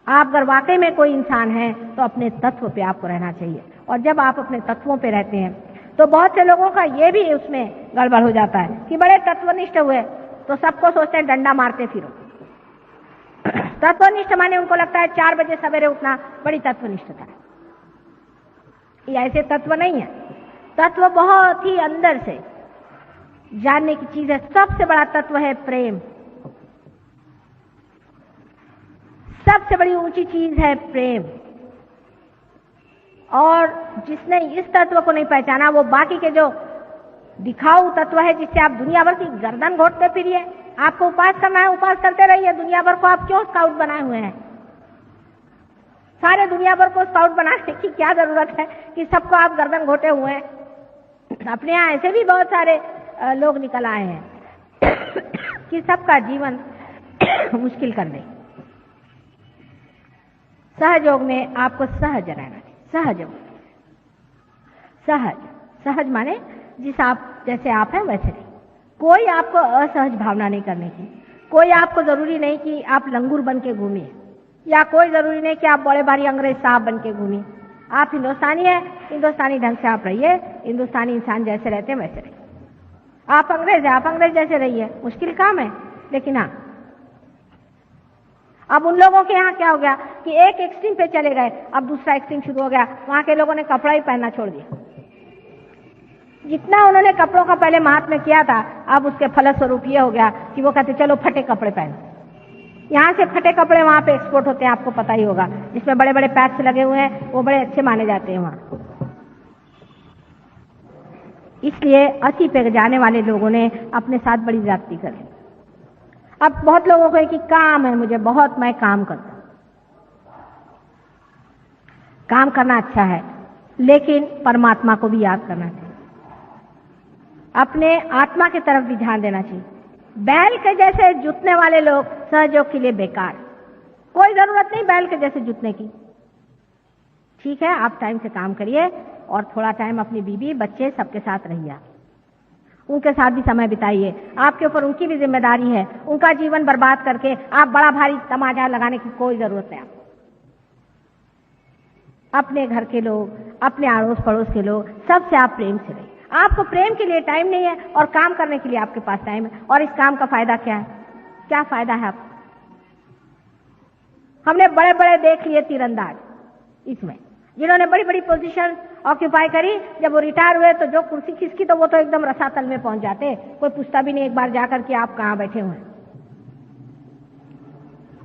आप अगर वाकई में कोई इंसान है तो अपने तत्व पे आपको रहना चाहिए। और जब आप अपने तत्वों पे रहते हैं तो बहुत से लोगों का ये भी उसमें गड़बड़ हो जाता है कि बड़े तत्वनिष्ठ हुए तो सबको सोचते हैं डंडा मारते फिरो। तत्वनिष्ठ माने उनको लगता है 4 बजे सवेरे उठना बड़ी तत्वनिष्ठता है। ये ऐसे तत्व नहीं है। तत्व बहुत ही अंदर से जानने की चीज है। सबसे बड़ा तत्व है प्रेम। सबसे बड़ी ऊंची चीज है प्रेम। और जिसने इस तत्व को नहीं पहचाना वो बाकी के जो दिखाऊ तत्व है जिससे आप दुनिया भर की गर्दन घोटते फिरिए। आपको उपास करना है, उपास करते रहिए। दुनिया भर को आप क्यों स्काउट बनाए हुए हैं? सारे दुनिया भर को स्काउट बनाने की क्या जरूरत है कि सबको आप गर्दन घोटे हुए हैं? अपने यहाँ ऐसे भी बहुत सारे लोग निकल आए हैं कि सबका जीवन मुश्किल कर दे। सहयोग में आपको सहज रहना चाहिए। सहज सहज सहज माने जैसे आप हैं वैसे नहीं। कोई आपको असहज भावना नहीं करने की। कोई आपको जरूरी नहीं कि आप लंगूर बन के घूमिए, या कोई जरूरी नहीं कि आप बड़े भारी अंग्रेज साहब बन के घूमिए। आप हिंदुस्तानी हैं, हिंदुस्तानी ढंग से आप रहिए। हिंदुस्तानी इंसान जैसे रहते हैं वैसे रहिए। आप अंग्रेज हैं, आप अंग्रेज जैसे रहिए। मुश्किल काम है, लेकिन हाँ। अब उन लोगों के यहाँ क्या हो गया कि एक एक्सट्रीम पे चले गए, अब दूसरा एक्सट्रीम शुरू हो गया। वहां के लोगों ने कपड़ा ही पहनना छोड़ दिया। जितना उन्होंने कपड़ों का पहले महात्म्य किया था, अब उसके फलस्वरूप ये हो गया कि वो कहते चलो फटे कपड़े पहनो। यहाँ से फटे कपड़े वहां पे एक्सपोर्ट होते हैं, आपको पता ही होगा। जिसमें बड़े बड़े पैक्स लगे हुए हैं, वो बड़े अच्छे माने जाते हैं वहां। इसलिए अस्सी पे जाने वाले लोगों ने अपने साथ बड़ी ज्यादती कर ली। अब बहुत लोगों को है कि काम है मुझे बहुत, मैं काम करता हूं। काम करना अच्छा है, लेकिन परमात्मा को भी याद करना चाहिए। अपने आत्मा की तरफ भी ध्यान देना चाहिए। बैल के जैसे जुतने वाले लोग सहयोग के लिए बेकार। कोई जरूरत नहीं बैल के जैसे जुतने की। ठीक है, आप टाइम से काम करिए और थोड़ा टाइम अपनी बीवी बच्चे सबके साथ रहिए। उनके साथ भी समय बिताइए। आपके ऊपर उनकी भी जिम्मेदारी है। उनका जीवन बर्बाद करके आप बड़ा भारी तमाचा लगाने की कोई जरूरत नहीं। अपने घर के लोग, अपने अड़ोस पड़ोस के लोग, सबसे आप प्रेम से रहिए। आपको प्रेम के लिए टाइम नहीं है और काम करने के लिए आपके पास टाइम है। और इस काम का फायदा क्या है? क्या फायदा है आपको? हमने बड़े बड़े देख लिए तीरंदाज इसमें, जिन्होंने बड़ी बड़ी पोजीशन ऑक्यूपाई करी। जब वो रिटायर हुए तो जो कुर्सी खिसकी तो वो तो एकदम रसातल में पहुंच जाते। कोई पूछता भी नहीं एक बार जाकर कि आप कहां बैठे हुए हैं।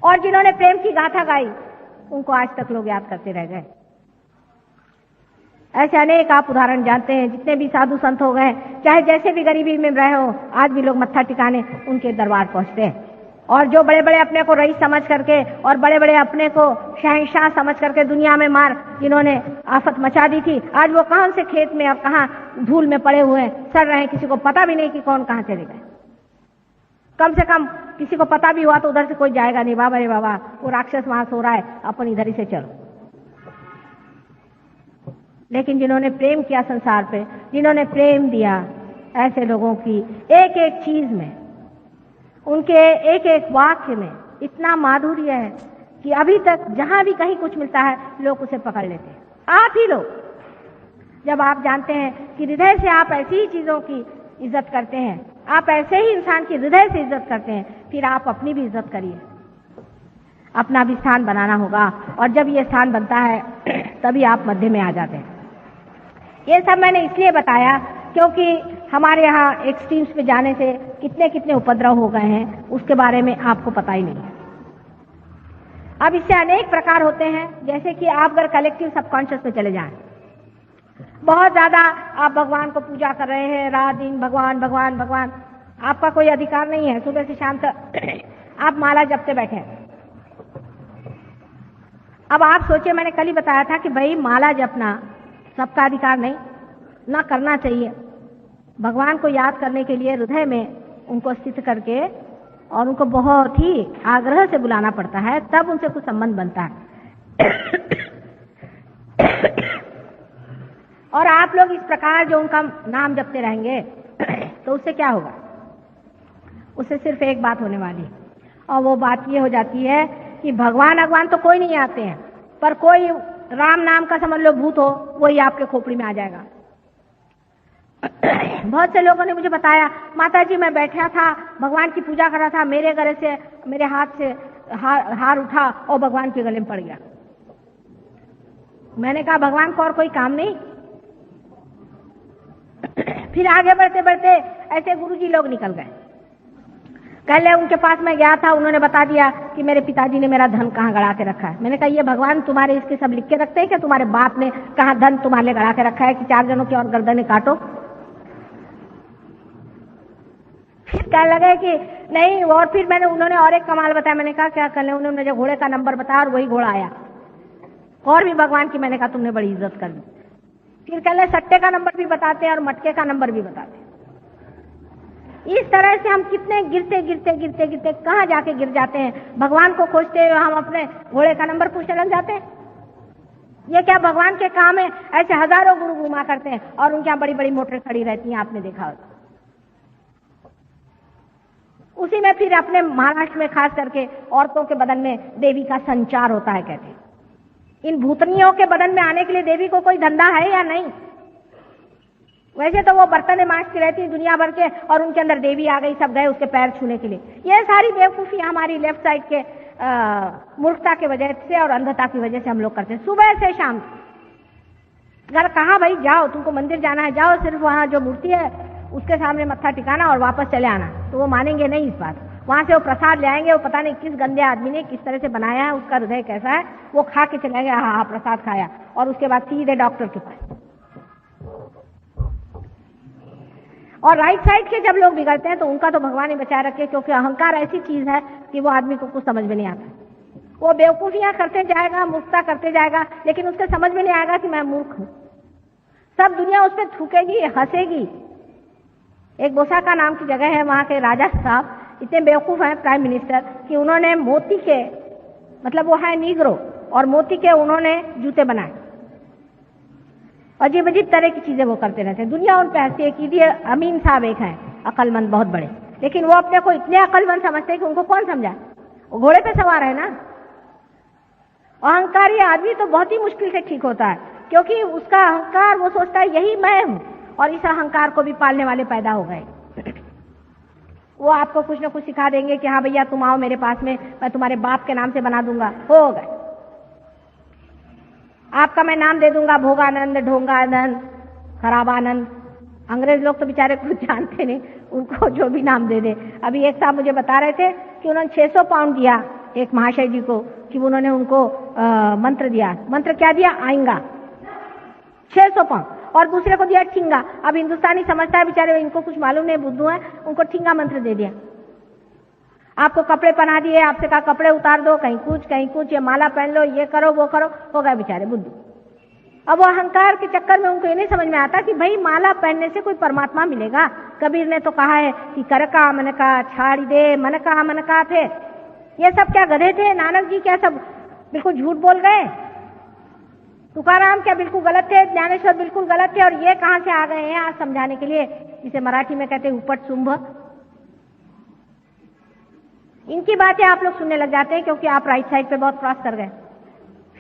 और जिन्होंने प्रेम की गाथा गाई उनको आज तक लोग याद करते रह गए। ऐसे अनेक आप उदाहरण जानते हैं। जितने भी साधु संत हो गए, चाहे जैसे भी गरीबी में रहे हो, आज भी लोग मत्था टिकाने उनके दरबार पहुंचते हैं। और जो बड़े बड़े अपने को रईस समझ करके और बड़े बड़े अपने को शहंशाह समझ करके दुनिया में जिन्होंने आफत मचा दी थी, आज वो कहां से खेत में और कहां धूल में पड़े हुए सड़ रहे हैं। किसी को पता भी नहीं कि कौन कहां चले गए। कम से कम किसी को पता भी हुआ तो उधर से कोई जाएगा नहीं। बाबा रे बाबा, वो राक्षस वहां सो रहा है, अपन इधर ही से चलो। लेकिन जिन्होंने प्रेम किया संसार पे, जिन्होंने प्रेम दिया, ऐसे लोगों की एक एक चीज में, उनके एक एक वाक्य में इतना माधुर्य है कि अभी तक जहां भी कहीं कुछ मिलता है लोग उसे पकड़ लेते हैं। आप ही लोग जब आप जानते हैं कि हृदय से आप ऐसी ही चीजों की इज्जत करते हैं, आप ऐसे ही इंसान की हृदय से इज्जत करते हैं, फिर आप अपनी भी इज्जत करिए। अपना भी स्थान बनाना होगा। और जब ये स्थान बनता है तभी आप मध्य में आ जाते हैं। ये सब मैंने इसलिए बताया क्योंकि हमारे यहाँ एक्सट्रीम्स पे जाने से कितने कितने उपद्रव हो गए हैं उसके बारे में आपको पता ही नहीं है। अब इससे अनेक प्रकार होते हैं। जैसे कि आप अगर कलेक्टिव सबकॉन्शियस में चले जाएं, बहुत ज्यादा आप भगवान को पूजा कर रहे हैं, रात दिन भगवान भगवान भगवान, आपका कोई अधिकार नहीं है। सुबह से शाम तक आप माला जपते बैठे हैं। अब आप सोचिए, मैंने कल ही बताया था कि भाई माला जपना सबका अधिकार नहीं, ना करना चाहिए। भगवान को याद करने के लिए हृदय में उनको स्थित करके और उनको बहुत ही आग्रह से बुलाना पड़ता है, तब उनसे कुछ संबंध बनता है। और आप लोग इस प्रकार जो उनका नाम जपते रहेंगे तो उससे क्या होगा? उससे सिर्फ एक बात होने वाली है, और वो बात ये हो जाती है कि भगवान तो कोई नहीं आते हैं, पर कोई राम नाम का समझ लो भूत हो, वही आपके खोपड़ी में आ जाएगा। बहुत से लोगों ने मुझे बताया, माता जी मैं बैठा था, भगवान की पूजा कर रहा था, मेरे गले से, मेरे हाथ से हार उठा और भगवान के गले में पड़ गया। मैंने कहा भगवान को और कोई काम नहीं। फिर आगे बढ़ते बढ़ते ऐसे गुरुजी लोग निकल गए। पहले उनके पास मैं गया था, उन्होंने बता दिया कि मेरे पिताजी ने मेरा धन कहाँ गड़ा के रखा है। मैंने कहा ये भगवान तुम्हारे इसके सब लिख के रखते हैं कि तुम्हारे बाप ने कहाँ धन तुम्हारे गड़ा के रखा है कि 4 जनों की और गर्दनें काटो। फिर कहने लगे कि नहीं, और फिर उन्होंने और एक कमाल बताया। मैंने कहा क्या कर ले? उन्होंने मुझे घोड़े का नंबर बताया और वही घोड़ा आया। और भी भगवान की मैंने कहा तुमने बड़ी इज्जत कर दी। फिर कह ले सट्टे का नंबर भी बताते हैं और मटके का नंबर भी बताते हैं। इस तरह से हम कितने गिरते गिरते गिरते गिरते कहाँ जाके गिर जाते हैं। भगवान को खोजते हुए हम अपने घोड़े का नंबर पूछने लग जाते हैं। ये क्या भगवान के काम है? ऐसे हजारों गुरु घुमा करते हैं और उनके यहाँ बड़ी बड़ी मोटरें खड़ी रहती हैं, आपने देखा होगा। उसी में फिर अपने महाराष्ट्र में खास करके औरतों के बदन में देवी का संचार होता है, कहते हैं। इन भूतनियों के बदन में आने के लिए देवी को कोई धंधा है या नहीं? वैसे तो वो बर्तन मांजती रहती है दुनिया भर के, और उनके अंदर देवी आ गई, सब गए उसके पैर छूने के लिए। ये सारी बेवकूफी हमारी लेफ्ट साइड के मूर्खता की वजह से और अंधता की वजह से हम लोग करते हैं। सुबह से शाम घर कहाँ भाई जाओ, तुमको मंदिर जाना है जाओ, सिर्फ वहां जो मूर्ति है उसके सामने मत्था टिकाना और वापस चले आना। तो वो मानेंगे नहीं इस बात। वहां से वो प्रसाद ले आएंगे, वो पता नहीं किस गंदे आदमी ने किस तरह से बनाया है, उसका हृदय कैसा है, वो खा के चलेंगे, हाँ प्रसाद खाया, और उसके बाद सीधे डॉक्टर के पास। और राइट साइड के जब लोग बिगड़ते हैं तो उनका तो भगवान ही बचाए रखे, क्योंकि अहंकार ऐसी चीज है कि वो आदमी को कुछ समझ में नहीं आता। वो बेवकूफियां करते जाएगा, मूर्खता करते जाएगा, लेकिन उसके समझ में नहीं आएगा कि मैं मूर्ख हूं। सब दुनिया उस पर थूकेगी, हंसेगी। एक बोसाका नाम की जगह है, वहां के राजा साहब इतने बेवकूफ हैं, प्राइम मिनिस्टर, कि उन्होंने मोती के, मतलब वो है नीग्रो, और मोती के उन्होंने जूते बनाए। अजीब अजीब तरह की चीजें वो करते रहते हैं। दुनिया उन पे हंसती है कि ये अमीन साहब एक हैं अकलमंद बहुत बड़े, लेकिन वो अपने को इतने अकलमंद समझते हैं कि उनको कौन समझा। वो घोड़े पे सवार है ना। अहंकारी आदमी तो बहुत ही मुश्किल से ठीक होता है, क्योंकि उसका अहंकार, वो सोचता है यही मैं हूं, और इस अहंकार को भी पालने वाले पैदा हो गए। वो आपको कुछ न कुछ सिखा देंगे कि हाँ भैया तुम आओ मेरे पास में, मैं तुम्हारे बाप के नाम से बना दूंगा, हो गए। आपका मैं नाम दे दूंगा, भोगानंद, ढोंगानंद, खराबानंद। अंग्रेज लोग तो बेचारे कुछ जानते नहीं, उनको जो भी नाम दे दे। अभी एक साहब मुझे बता रहे थे कि उन्होंने 600 पाउंड दिया एक महाशय जी को, कि उन्होंने उनको मंत्र दिया। मंत्र क्या दिया? आएगा 600 पाउंड, और दूसरे को दिया ठिंगा। अब हिंदुस्तानी समझता है बेचारे, इनको कुछ मालूम नहीं, बुद्धू है, उनको ठिंगा मंत्र दे दिया। आपको कपड़े पहना दिए, आपसे कहा कपड़े उतार दो, कहीं कुछ, ये माला पहन लो, ये करो वो करो, हो गए बेचारे बुद्धू। अब वो अहंकार के चक्कर में उनको ये नहीं समझ में आता कि भाई माला पहनने से कोई परमात्मा मिलेगा। कबीर ने तो कहा है कि कर का मन का छाड़ी दे, मन का थे। ये सब क्या गधे थे? नानक जी क्या सब बिल्कुल झूठ बोल गए? तुकाराम क्या बिल्कुल गलत थे? ज्ञानेश्वर बिल्कुल गलत थे? और ये कहां से आ गए हैं आज समझाने के लिए, जिसे मराठी में कहते हैं उपट शुंभ। इनकी बातें आप लोग सुनने लग जाते हैं, क्योंकि आप राइट साइड पे बहुत क्रॉस कर गए।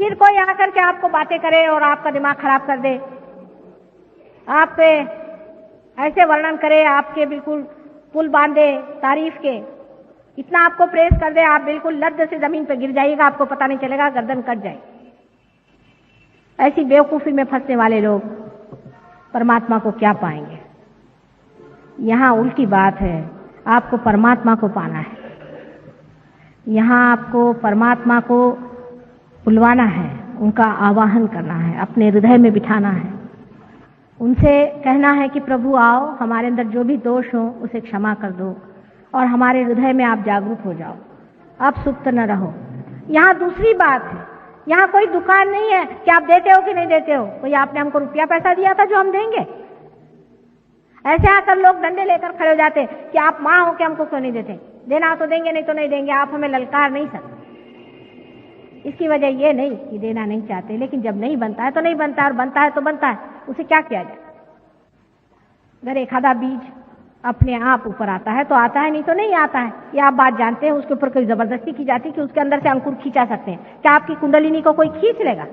फिर कोई आकर के आपको बातें करे और आपका दिमाग खराब कर दे, आप पे ऐसे वर्णन करे, आपके बिल्कुल पुल बांधे तारीफ के, इतना आपको प्रेस कर दे, आप बिल्कुल लद्द से जमीन पे गिर जाइएगा, आपको पता नहीं चलेगा, गर्दन कट जाए। ऐसी बेवकूफी में फंसने वाले लोग परमात्मा को क्या पाएंगे? यहां उल्टी बात है, आपको परमात्मा को पाना है। यहां आपको परमात्मा को बुलवाना है, उनका आवाहन करना है, अपने हृदय में बिठाना है, उनसे कहना है कि प्रभु आओ, हमारे अंदर जो भी दोष हो उसे क्षमा कर दो, और हमारे हृदय में आप जागरूक हो जाओ, आप सुप्त न रहो। यहाँ दूसरी बात है, यहाँ कोई दुकान नहीं है कि आप देते हो कि नहीं देते हो, कोई आपने हमको रुपया पैसा दिया था जो हम देंगे। ऐसे आकर लोग डंडे लेकर खड़े हो जाते कि आप माँ हो कि हमको क्यों नहीं देते, देना तो देंगे, नहीं तो नहीं देंगे, आप हमें ललकार नहीं सकते। इसकी वजह ये नहीं कि देना नहीं चाहते, लेकिन जब नहीं बनता है तो नहीं बनता है, और बनता है तो बनता है, उसे क्या किया जाए। अगर एक आधा बीज अपने आप ऊपर आता है तो आता है, नहीं तो नहीं आता है। ये आप बात जानते हैं। उसके ऊपर कोई जबरदस्ती की जाती है कि उसके अंदर से अंकुर खींचा सकते हैं। क्या आपकी कुंडलिनी को कोई खींच लेगा?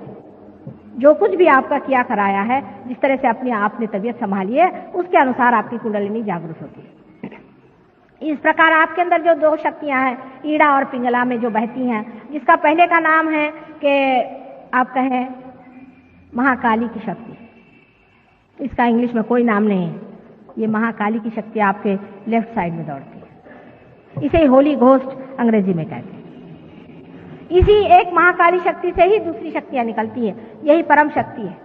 जो कुछ भी आपका किया कराया है, जिस तरह से अपने आप ने तबीयत संभाली है, उसके अनुसार आपकी कुंडलिनी जागृत होती है। इस प्रकार आपके अंदर जो दो शक्तियां हैं, ईड़ा और पिंगला में जो बहती हैं, जिसका पहले का नाम है कि आप कहें महाकाली की शक्ति, इसका इंग्लिश में कोई नाम नहीं है। ये महाकाली की शक्ति आपके लेफ्ट साइड में दौड़ती है। इसे होली घोस्ट अंग्रेजी में कहते हैं। इसी एक महाकाली शक्ति से ही दूसरी शक्तियां निकलती है। यही परम शक्ति है।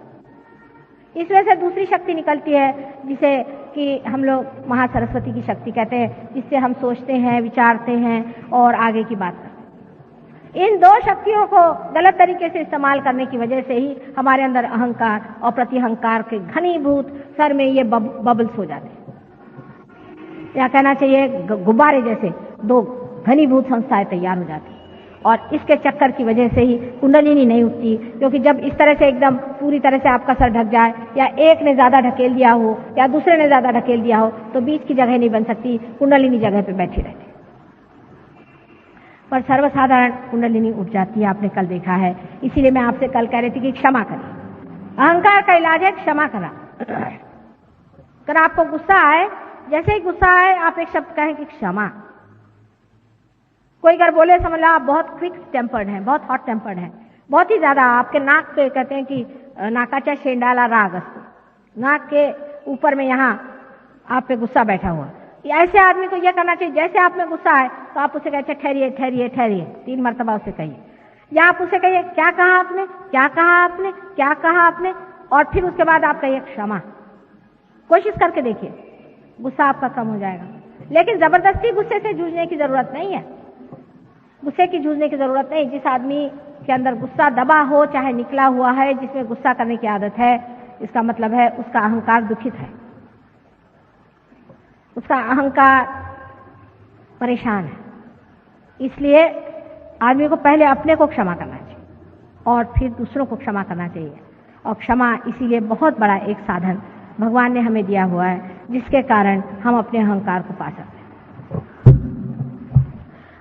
इसमें से दूसरी शक्ति निकलती है जिसे कि हम लोग महासरस्वती की शक्ति कहते हैं, जिससे हम सोचते हैं, विचारते हैं और आगे की बात करते हैं। इन दो शक्तियों को गलत तरीके से इस्तेमाल करने की वजह से ही हमारे अंदर अहंकार और प्रतिअहंकार के घनीभूत सर में ये बबल्स हो जाते हैं। या कहना चाहिए गुब्बारे जैसे दो घनीभूत संस्थाएं तैयार हो जाती हैं। और इसके चक्कर की वजह से ही कुंडलिनी नहीं उठती, क्योंकि जब इस तरह से एकदम पूरी तरह से आपका सर ढक जाए, या एक ने ज्यादा ढकेल दिया हो या दूसरे ने ज्यादा ढकेल दिया हो, तो बीच की जगह नहीं बन सकती, कुंडलिनी जगह पे बैठी रहती। पर सर्वसाधारण कुंडलिनी उठ जाती है, आपने कल देखा है। इसीलिए मैं आपसे कल कह रही थी कि क्षमा करें। अहंकार का इलाज है क्षमा करना। अगर आपको गुस्सा आए, जैसे ही गुस्सा आए आप एक शब्द कहें कि क्षमा। कोई अगर बोले समझ लो आप बहुत क्विक टेम्पर्ड हैं, बहुत हॉट टेम्पर्ड हैं, बहुत ही ज्यादा, आपके नाक पे कहते हैं कि नाकाचा शेंडाला राग अस्ते, नाक के ऊपर में यहाँ आप पे गुस्सा बैठा हुआ। ऐसे आदमी को यह करना चाहिए, जैसे आप में गुस्सा है तो आप उसे कहते ठहरिए ठहरिए ठहरिए, 3 मरतबा उसे कहिए, या आप उसे कहिए क्या कहा आपने, क्या कहा आपने, क्या कहा आपने, और फिर उसके बाद आप कहिए क्षमा। कोशिश करके देखिए, गुस्सा आपका कम हो जाएगा। लेकिन जबरदस्ती गुस्से से जूझने की जरूरत नहीं है। गुस्से की जूझने की जरूरत नहीं। जिस आदमी के अंदर गुस्सा दबा हो, चाहे निकला हुआ है, जिसमें गुस्सा करने की आदत है, इसका मतलब है उसका अहंकार दुखित है, उसका अहंकार परेशान है। इसलिए आदमी को पहले अपने को क्षमा करना चाहिए और फिर दूसरों को क्षमा करना चाहिए। और क्षमा इसीलिए बहुत बड़ा एक साधन भगवान ने हमें दिया हुआ है, जिसके कारण हम अपने अहंकार को पा सकते हैं।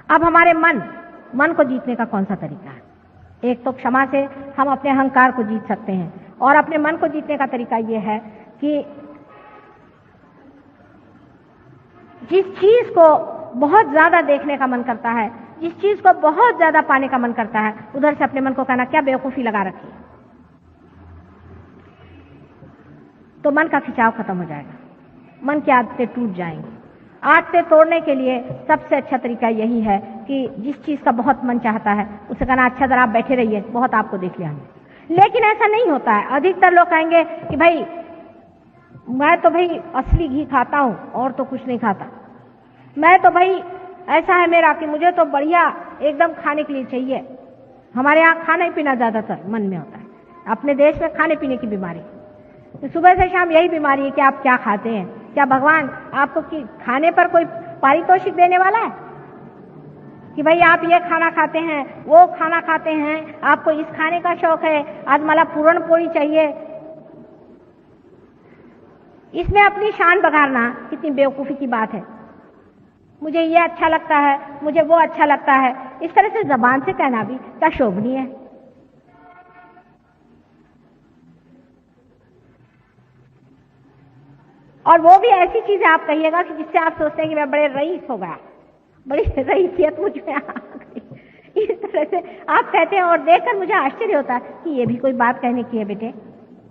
अब हमारे मन को जीतने का कौन सा तरीका है? एक तो क्षमा से हम अपने अहंकार को जीत सकते हैं, और अपने मन को जीतने का तरीका यह है कि जिस चीज को बहुत ज्यादा देखने का मन करता है, जिस चीज को बहुत ज्यादा पाने का मन करता है, उधर से अपने मन को कहना क्या बेवकूफी लगा रखी है, तो मन का खिंचाव खत्म हो जाएगा, मन की आदतें टूट जाएंगी। आदतें तोड़ने के लिए सबसे अच्छा तरीका यही है कि जिस चीज का बहुत मन चाहता है उसे कहना अच्छा जरा आप बैठे रहिए, बहुत आपको देख लिया हमने। लेकिन ऐसा नहीं होता है। अधिकतर लोग कहेंगे कि भाई मैं तो भाई असली घी खाता हूं और तो कुछ नहीं खाता, मैं तो भाई ऐसा है मेरा कि मुझे तो बढ़िया एकदम खाने के लिए चाहिए। हमारे यहाँ खाना पीना ज्यादातर मन में होता है। अपने देश में खाने पीने की बीमारी, तो सुबह से शाम यही बीमारी है कि आप क्या खाते हैं। क्या भगवान आपको कि खाने पर कोई पारितोषिक देने वाला है कि भाई आप ये खाना खाते हैं, वो खाना खाते हैं, आपको इस खाने का शौक है, आज मला पूरण पोड़ी चाहिए। इसमें अपनी शान बघारना कितनी बेवकूफी की बात है। मुझे ये अच्छा लगता है, मुझे वो अच्छा लगता है, इस तरह से जबान से कहना भी क्या शोभनीय है। और वो भी ऐसी चीजें आप कहिएगा कि जिससे आप सोचते हैं कि मैं बड़े रईस हो गया, बड़ी रईसियत मुझ में आ गई। इस तरह से आप कहते हैं और देखकर मुझे आश्चर्य होता है कि ये भी कोई बात कहने की है बेटे,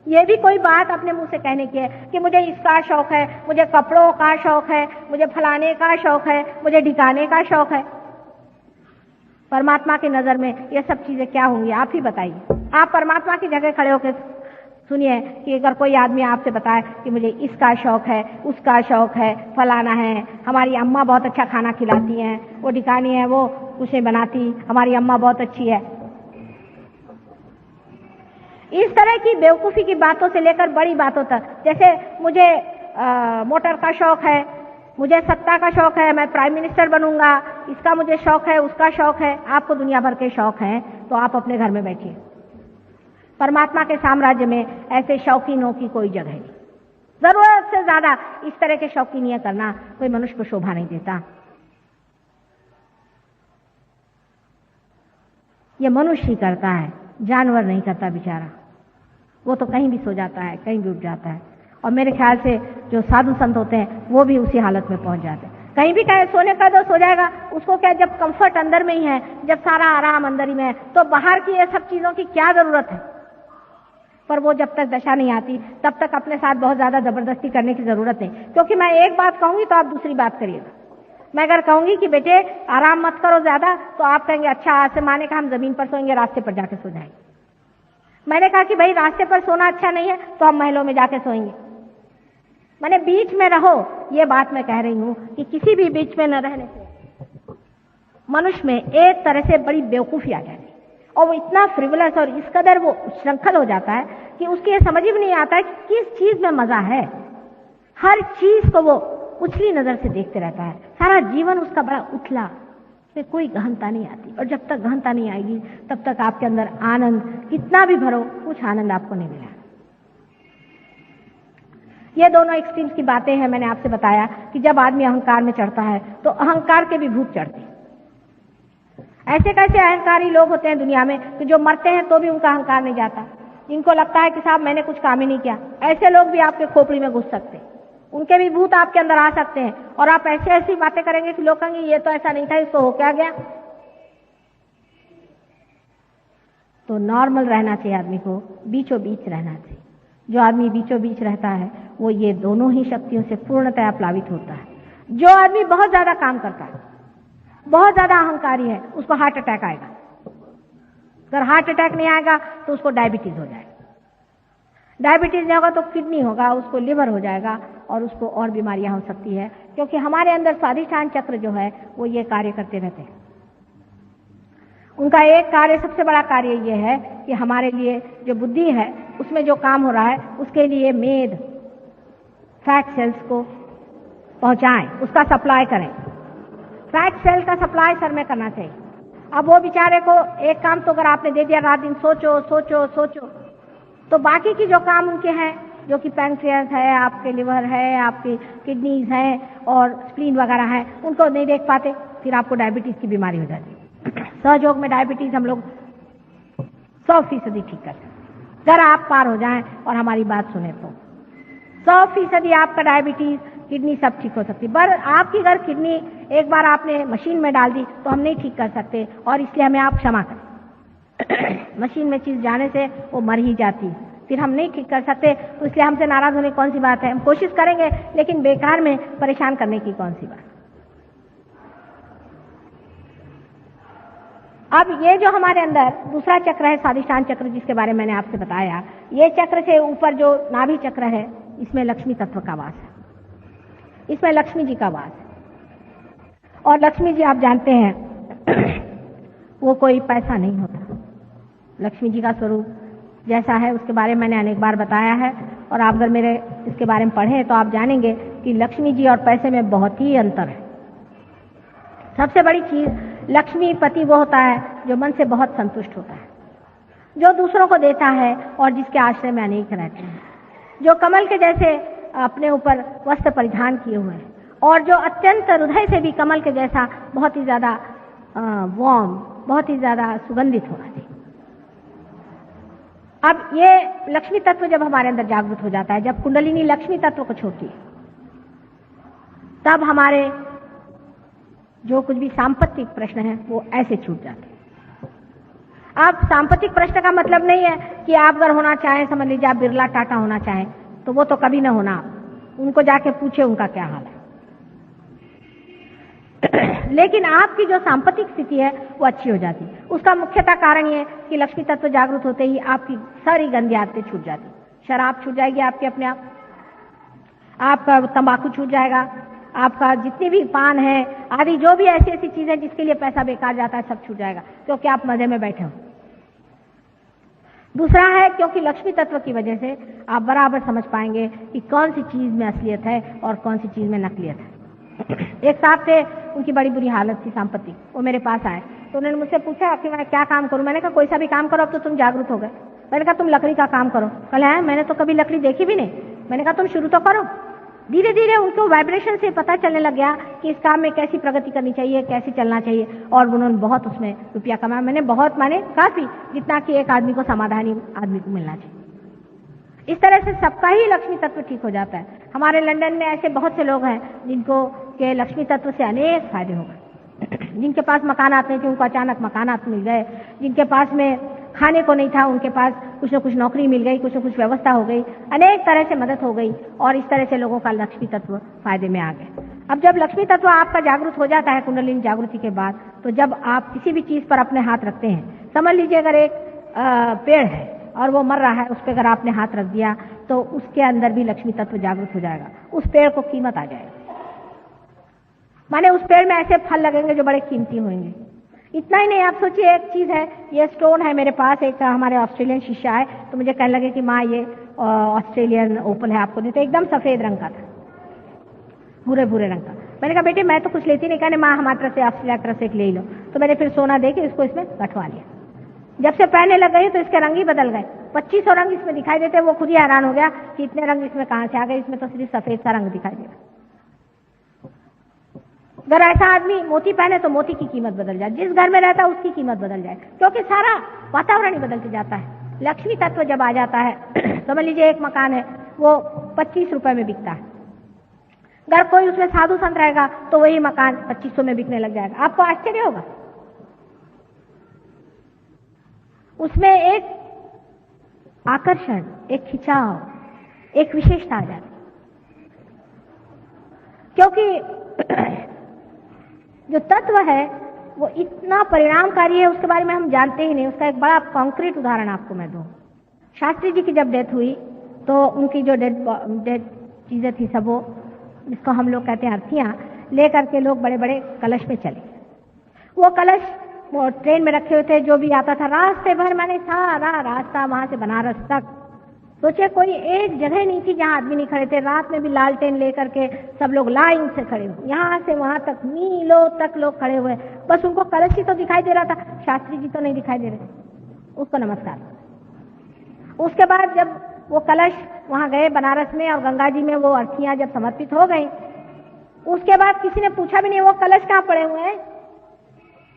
ये भी कोई बात अपने मुंह से कहने की है कि मुझे इसका शौक है, मुझे कपड़ों का शौक है, मुझे फलाने का शौक है, मुझे ढिकाने का शौक है। परमात्मा की नजर में ये सब चीजें क्या होंगी आप ही बताइए। आप परमात्मा की जगह खड़े होकर सुनिए कि अगर कोई आदमी आपसे बताए कि मुझे इसका शौक है, उसका शौक है, फलाना है, हमारी अम्मा बहुत अच्छा खाना खिलाती हैं, वो ढिकानी है, वो कुछ नहीं बनाती, हमारी अम्मा बहुत अच्छी है। इस तरह की बेवकूफी की बातों से लेकर बड़ी बातों तक, जैसे मुझे मोटर का शौक है, मुझे सत्ता का शौक है, मैं प्राइम मिनिस्टर बनूंगा, इसका मुझे शौक है, उसका शौक है। आपको दुनिया भर के शौक हैं तो आप अपने घर में बैठिए। परमात्मा के साम्राज्य में ऐसे शौकीनों की कोई जगह नहीं। जरूरत से ज्यादा इस तरह के शौकीनियां करना कोई मनुष्य को शोभा नहीं देता। ये मनुष्य ही करता है, जानवर नहीं करता बेचारा। वो तो कहीं भी सो जाता है, कहीं भी उठ जाता है। और मेरे ख्याल से जो साधु संत होते हैं वो भी उसी हालत में पहुंच जाते हैं। कहीं भी कहे सोने का तो सो जाएगा, उसको क्या, जब कंफर्ट अंदर में ही है, जब सारा आराम अंदर ही में है, तो बाहर की ये सब चीजों की क्या जरूरत है। पर वो जब तक दशा नहीं आती तब तक अपने साथ बहुत ज्यादा जबरदस्ती करने की जरूरत नहीं। क्योंकि मैं एक बात कहूंगी तो आप दूसरी बात करिएगा। मैं अगर कहूंगी कि बेटे आराम मत करो ज्यादा, तो आप कहेंगे अच्छा आज से माने का हम जमीन पर सोएंगे, रास्ते पर जाके सो जाएंगे। मैंने कहा कि भाई रास्ते पर सोना अच्छा नहीं है तो हम महलों में जाके सोएंगे। मैंने बीच में रहो, ये बात मैं कह रही हूं कि किसी भी बीच में न रहने से मनुष्य में एक तरह से बड़ी बेवकूफी आ जाती है और वो इतना फ्रिवलस और इस कदर वो श्रृंखल हो जाता है कि उसकी ये समझ भी नहीं आता है कि किस चीज में मजा है। हर चीज को वो उछली नजर से देखते रहता है। सारा जीवन उसका बड़ा उथला, उसमें कोई गहनता नहीं आती। और जब तक गहनता नहीं आएगी तब तक आपके अंदर आनंद कितना भी भरो, कुछ आनंद आपको नहीं मिला। ये दोनों एक्सट्रीम्स की बातें हैं। मैंने आपसे बताया कि जब आदमी अहंकार में चढ़ता है तो अहंकार के भी भूत चढ़ते हैं। ऐसे कैसे अहंकारी लोग होते हैं दुनिया में कि जो मरते हैं तो भी उनका अहंकार नहीं जाता। इनको लगता है कि साहब मैंने कुछ काम ही नहीं किया। ऐसे लोग भी आपके खोपड़ी में घुस सकते हैं, उनके भी भूत आपके अंदर आ सकते हैं और आप ऐसी ऐसी बातें करेंगे कि लोग कहेंगे ये तो ऐसा नहीं था, इसको हो क्या गया। तो नॉर्मल रहना चाहिए आदमी को, बीचों बीच रहना चाहिए। जो आदमी बीचों बीच रहता है वो ये दोनों ही शक्तियों से पूर्णतया प्लावित होता है। जो आदमी बहुत ज्यादा काम करता है, बहुत ज्यादा अहंकारी है, उसको हार्ट अटैक आएगा। अगर हार्ट अटैक नहीं आएगा तो उसको डायबिटीज हो जाएगा। डायबिटीज नहीं होगा तो किडनी होगा, उसको लिवर हो जाएगा और उसको और बीमारियां हो सकती है। क्योंकि हमारे अंदर स्वाधिष्ठान चक्र जो है वो ये कार्य करते रहते हैं। उनका एक कार्य, सबसे बड़ा कार्य ये है कि हमारे लिए जो बुद्धि है उसमें जो काम हो रहा है उसके लिए मेद, फैट सेल्स को पहुंचाएं, उसका सप्लाई करें। फैट सेल का सप्लाई सर में करना चाहिए। अब वो बेचारे को एक काम तो अगर आपने दे दिया, रात दिन सोचो सोचो सोचो, तो बाकी की जो काम उनके हैं, जो कि पैंक्रियास है, आपके लिवर है, आपकी किडनीज हैं और स्प्लीन वगैरह है, उनको नहीं देख पाते, फिर आपको डायबिटीज की बीमारी हो जाती है। सहयोग में डायबिटीज हम लोग 100% ठीक कर सकते हैं अगर आप पार हो जाएं और हमारी बात सुने तो 100% आपका डायबिटीज, किडनी सब ठीक हो सकती। पर आपकी अगर किडनी एक बार आपने मशीन में डाल दी तो हम नहीं ठीक कर सकते और इसलिए हमें आप क्षमा करें। मशीन में चीज जाने से वो मर ही जाती, फिर हम नहीं ठीक कर सकते, तो इसलिए हमसे नाराज होने कौन सी बात है। हम कोशिश करेंगे लेकिन बेकार में परेशान करने की कौन सी बात। अब ये जो हमारे अंदर दूसरा चक्र है, स्वाधिष्ठान चक्र, जिसके बारे में मैंने आपसे बताया, ये चक्र से ऊपर जो नाभि चक्र है, इसमें लक्ष्मी तत्व का वास है, इसमें लक्ष्मी जी का वास है। और लक्ष्मी जी आप जानते हैं वो कोई पैसा नहीं होता। लक्ष्मी जी का स्वरूप जैसा है उसके बारे में मैंने अनेक बार बताया है और आप अगर मेरे इसके बारे में पढ़ें तो आप जानेंगे कि लक्ष्मी जी और पैसे में बहुत ही अंतर है। सबसे बड़ी चीज, लक्ष्मीपति वो होता है जो मन से बहुत संतुष्ट होता है, जो दूसरों को देता है और जिसके आश्रय में अनेक रहते हैं, जो कमल के जैसे अपने ऊपर वस्त्र परिधान किए हुए हैं और जो अत्यंत हृदय से भी कमल के जैसा बहुत ही ज्यादा वार्म, बहुत ही ज्यादा सुगंधित होना चाहिए। अब ये लक्ष्मी तत्व जब हमारे अंदर जागृत हो जाता है, जब कुंडलिनी लक्ष्मी तत्व को छोड़ती है, तब हमारे जो कुछ भी सांपत्तिक प्रश्न है वो ऐसे छूट जाते हैं। अब सांपत्तिक प्रश्न का मतलब नहीं है कि आप अगर होना चाहें, समझ लीजिए आप बिरला टाटा होना चाहें, तो वो तो कभी ना होना। उनको जाके पूछे उनका क्या हाल है। लेकिन आपकी जो सांपत्तिक स्थिति है वो अच्छी हो जाती है। उसका मुख्यतः कारण ये कि लक्ष्मी तत्व जागृत होते ही आपकी सारी गंदी आदतें छूट जाती। शराब छूट जाएगी आपके अपने आप, आपका तंबाकू छूट जाएगा, आपका जितनी भी पान है आदि जो भी ऐसी ऐसी चीजें जिसके लिए पैसा बेकार जाता है सब छूट जाएगा, क्योंकि आप मजे में बैठे हो। दूसरा है क्योंकि लक्ष्मी तत्व की वजह से आप बराबर समझ पाएंगे कि कौन सी चीज में असलियत है और कौन सी चीज में नकलियत है। एक साहब थे, उनकी बड़ी बुरी हालत थी सांपत्तिक, वो मेरे पास आए तो उन्होंने मुझसे पूछा कि मैं क्या काम करूं। मैंने कहा कोई सा भी काम करो, अब तो तुम जागरूक हो गए। मैंने कहा तुम लकड़ी का काम करो। कल है मैंने तो कभी लकड़ी देखी भी नहीं। मैंने कहा तुम शुरू तो करो। धीरे धीरे उनको वाइब्रेशन से पता चलने लग गया कि इस काम में कैसी प्रगति करनी चाहिए, कैसे चलना चाहिए, और उन्होंने बहुत उसमें रुपया कमाया। मैंने बहुत माने काफी, जितना कि एक आदमी को समाधानी आदमी को मिलना चाहिए। इस तरह से सबका ही लक्ष्मी तत्व ठीक हो जाता है। हमारे लंदन में ऐसे बहुत से लोग हैं जिनको के लक्ष्मी तत्व से अनेक फायदे हो गए। जिनके पास मकानात नहीं थे उनको अचानक मकानात मिल गए, जिनके पास में खाने को नहीं था उनके पास कुछ न कुछ नौकरी मिल गई, कुछ न कुछ व्यवस्था हो गई, अनेक तरह से मदद हो गई, और इस तरह से लोगों का लक्ष्मी तत्व फायदे में आ गए। अब जब लक्ष्मी तत्व आपका जागृत हो जाता है कुंडलिनी जागृति के बाद, तो जब आप किसी भी चीज पर अपने हाथ रखते हैं, समझ लीजिए अगर एक पेड़ है और वो मर रहा है, उस पर अगर आपने हाथ रख दिया तो उसके अंदर भी लक्ष्मी तत्व जागृत हो जाएगा, उस पेड़ को कीमत आ जाएगी। माने उस पेड़ में ऐसे फल लगेंगे जो बड़े कीमती होंगे। इतना ही नहीं, आप सोचिए एक चीज है, ये स्टोन है मेरे पास, एक हमारे ऑस्ट्रेलियन शिष्य आए तो मुझे कहने लगे कि माँ ये ऑस्ट्रेलियन ओपल है, आपको देते। एकदम सफेद रंग का था, भूरे भूरे रंग का। मैंने कहा बेटे मैं तो कुछ लेती नहीं, कहने माँ हमारी तरफ से ऑस्ट्रेलिया की तरफ से एक ले लो। तो मैंने फिर सोना दे के इसको इसमें गठवा लिया। जब से पहनने लग गई तो इसके रंग ही बदल गए, 2500 रंग इसमें दिखाई देते। वो खुद ही हैरान हो गया कि इतने रंग इसमें कहां से आ गए, इसमें तो सिर्फ सफेद सा रंग दिखाई दे रहा। अगर ऐसा आदमी मोती पहने तो मोती की कीमत बदल जाए, जिस घर में रहता है उसकी कीमत बदल जाए, क्योंकि सारा वातावरण ही बदलते जाता है। लक्ष्मी तत्व जब आ जाता है, समझ लीजिए एक मकान है वो 25 रुपए में बिकता है, अगर कोई उसमें साधु संत रहेगा तो वही मकान 2500 में बिकने लग जाएगा। आपको आश्चर्य होगा, उसमें एक आकर्षण, एक खिंचाव, एक विशेषता आ जाती, क्योंकि जो तत्व है वो इतना परिणामकारी है, उसके बारे में हम जानते ही नहीं। उसका एक बड़ा कॉन्क्रीट उदाहरण आपको मैं दूं। शास्त्री जी की जब डेथ हुई तो उनकी जो डेड चीजें थी सब, वो जिसको हम लोग कहते हैं अर्थियां, लेकर के लोग बड़े बड़े कलश में चले। वो कलश वो ट्रेन में रखे हुए थे, जो भी आता था रास्ते भर, मैंने सारा रास्ता वहां से बनारस तक, सोचे कोई एक जगह नहीं थी जहां आदमी नहीं खड़े थे। रात में भी लालटेन लेकर के सब लोग लाइन से खड़े हुए, यहां से वहां तक मीलों तक लोग खड़े हुए, बस उनको कलश ही तो दिखाई दे रहा था, शास्त्री जी तो नहीं दिखाई दे रहे। उसको नमस्कार। उसके बाद जब वो कलश वहां गए बनारस में और गंगा जी में वो अर्थियां जब समर्पित हो गई, उसके बाद किसी ने पूछा भी नहीं वो कलश कहाँ पड़े हुए हैं,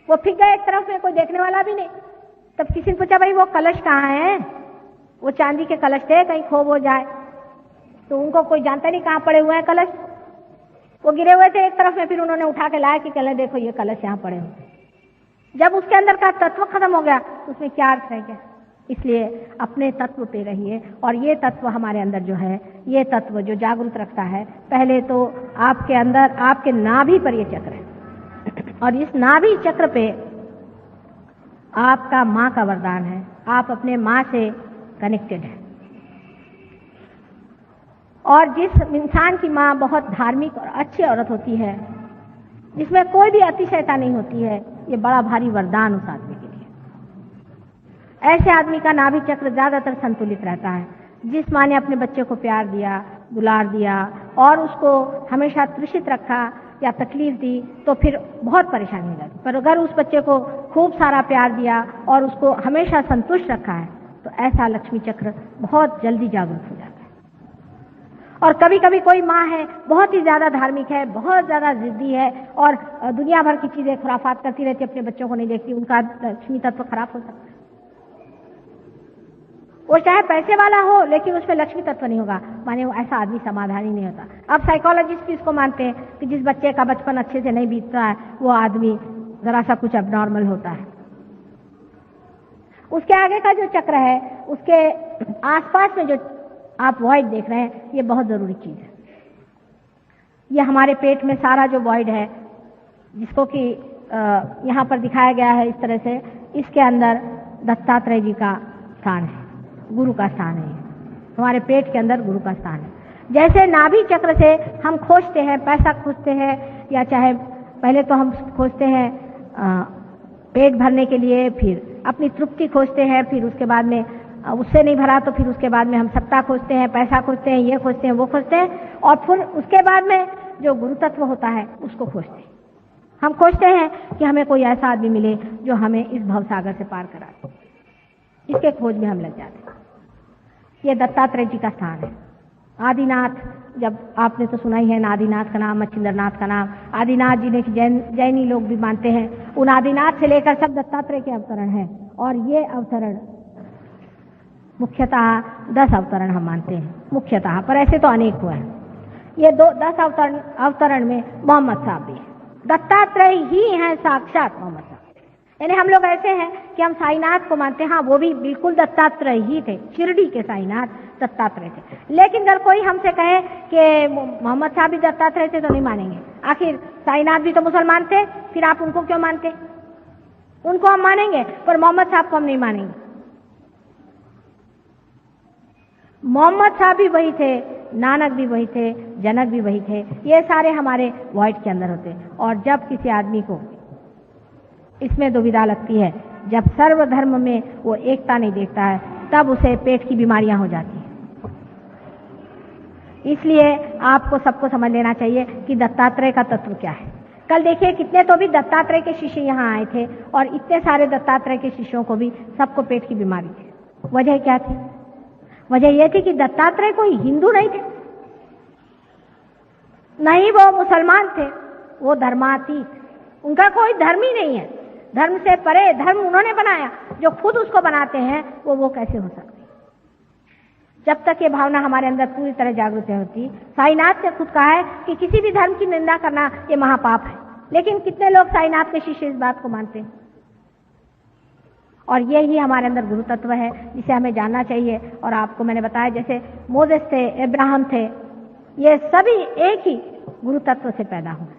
वो फिर गए एक तरफ में, कोई देखने वाला भी नहीं। तब किसी ने पूछा भाई वो कलश कहाँ है, वो चांदी के कलश थे, कहीं खो हो जाए, तो उनको कोई जानता नहीं कहाँ पड़े हुए हैं कलश, वो गिरे हुए थे एक तरफ में। फिर उन्होंने उठा के लाया कि कल देखो ये कलश यहाँ पड़े हुए। जब उसके अंदर का तत्व खत्म हो गया तो उसमें क्या अर्थ है क्या? इसलिए अपने तत्व पे रहिए, और ये तत्व हमारे अंदर जो है, ये तत्व जो जागरूक रखता है, पहले तो आपके अंदर आपके नाभि पर ये चक्र है, और इस नाभि चक्र पे आपका माँ का वरदान है, आप अपने माँ से कनेक्टेड है। और जिस इंसान की माँ बहुत धार्मिक और अच्छी औरत होती है, जिसमें कोई भी अतिशयता नहीं होती है, ये बड़ा भारी वरदान उस आदमी के लिए। ऐसे आदमी का नाभि चक्र ज्यादातर संतुलित रहता है। जिस माँ ने अपने बच्चे को प्यार दिया, दुलार दिया और उसको हमेशा तृषित रखा या तकलीफ दी, तो फिर बहुत परेशानी हो जाती। पर अगर उस बच्चे को खूब सारा प्यार दिया और उसको हमेशा संतुष्ट रखा है, तो ऐसा लक्ष्मी चक्र बहुत जल्दी जागरूक हो जाता है। और कभी कभी कोई माँ है बहुत ही ज्यादा धार्मिक है, बहुत ज्यादा जिद्दी है, और दुनिया भर की चीजें खुराफात करती रहती है, अपने बच्चों को नहीं देखती, उनका लक्ष्मी तत्व खराब हो सकता है। वो चाहे पैसे वाला हो लेकिन उसमें लक्ष्मी तत्व नहीं होगा, माने वो ऐसा आदमी समाधान ही नहीं होता। अब साइकोलॉजिस्ट भी इसको मानते हैं कि जिस बच्चे का बचपन अच्छे से नहीं बीतता है, वो आदमी जरा सा कुछ अबनॉर्मल होता है। उसके आगे का जो चक्र है, उसके आसपास में जो आप वॉइड देख रहे हैं, ये बहुत जरूरी चीज है। ये हमारे पेट में सारा जो वॉइड है, जिसको कि यहाँ पर दिखाया गया है इस तरह से, इसके अंदर दत्तात्रेय जी का स्थान है, गुरु का स्थान है। हमारे पेट के अंदर गुरु का स्थान है। जैसे नाभि चक्र से हम खोजते हैं, पैसा खोजते हैं, या चाहे पहले तो हम खोजते हैं पेट भरने के लिए, फिर अपनी तृप्ति खोजते हैं, फिर उसके बाद में उससे नहीं भरा तो फिर उसके बाद में हम सत्ता खोजते हैं, पैसा खोजते हैं, ये खोजते हैं, वो खोजते हैं, और फिर उसके बाद में जो गुरु तत्व होता है उसको खोजते हैं। हम खोजते हैं कि हमें कोई ऐसा आदमी मिले जो हमें इस भवसागर से पार करा दे। इसके खोज में हम लग जाते हैं। ये दत्तात्रेय जी का स्थान है, आदिनाथ, जब आपने तो सुना ही है आदिनाथ का नाम, मच्छिंद्रनाथ का नाम, आदिनाथ जिन्हें कि जैनी लोग भी मानते हैं, उन आदिनाथ से लेकर सब दत्तात्रेय के अवतरण हैं। और ये अवतरण मुख्यतः 10 अवतरण हम मानते हैं मुख्यतः, पर ऐसे तो अनेक हुए हैं। ये 10 अवतरण में मोहम्मद साहब भी, दत्तात्रेय ही हैं साक्षात मोहम्मद साहब। यानी हम लोग ऐसे हैं कि हम साईनाथ को मानते हैं, हाँ वो भी बिल्कुल दत्तात्रेय ही थे, शिरडी के साईनाथ दत्तात्रेय थे। लेकिन अगर कोई हमसे कहे कि मोहम्मद साहब भी दत्तात्रेय थे तो नहीं मानेंगे। आखिर साईनाथ भी तो मुसलमान थे, फिर आप उनको क्यों मानते? उनको हम मानेंगे पर मोहम्मद साहब को हम नहीं मानेंगे। मोहम्मद साहब भी वही थे, नानक भी वही थे, जनक भी वही थे, ये सारे हमारे वॉइड के अंदर होते। और जब किसी आदमी को इसमें दुविधा लगती है, जब सर्वधर्म में वो एकता नहीं देखता है, तब उसे पेट की बीमारियां हो जाती हैं। इसलिए आपको सबको समझ लेना चाहिए कि दत्तात्रेय का तत्व क्या है। कल देखिए कितने तो भी दत्तात्रेय के शिष्य यहाँ आए थे और इतने सारे दत्तात्रेय के शिष्यों को भी सबको पेट की बीमारी थी। वजह क्या थी? वजह यह थी कि दत्तात्रेय कोई हिंदू नहीं थे, नहीं वो मुसलमान थे, वो धर्मातीत, उनका कोई धर्म ही नहीं है, धर्म से परे धर्म उन्होंने बनाया। जो खुद उसको बनाते हैं वो कैसे हो सकते? जब तक ये भावना हमारे अंदर पूरी तरह जागृत होती। साईनाथ ने खुद कहा है कि किसी भी धर्म की निंदा करना ये महापाप है, लेकिन कितने लोग साईनाथ के शिष्य इस बात को मानते हैं। और ये ही हमारे अंदर गुरु तत्व है जिसे हमें जानना चाहिए। और आपको मैंने बताया जैसे मोसेस थे, अब्राहम थे, ये सभी एक ही गुरु तत्व से पैदा हुए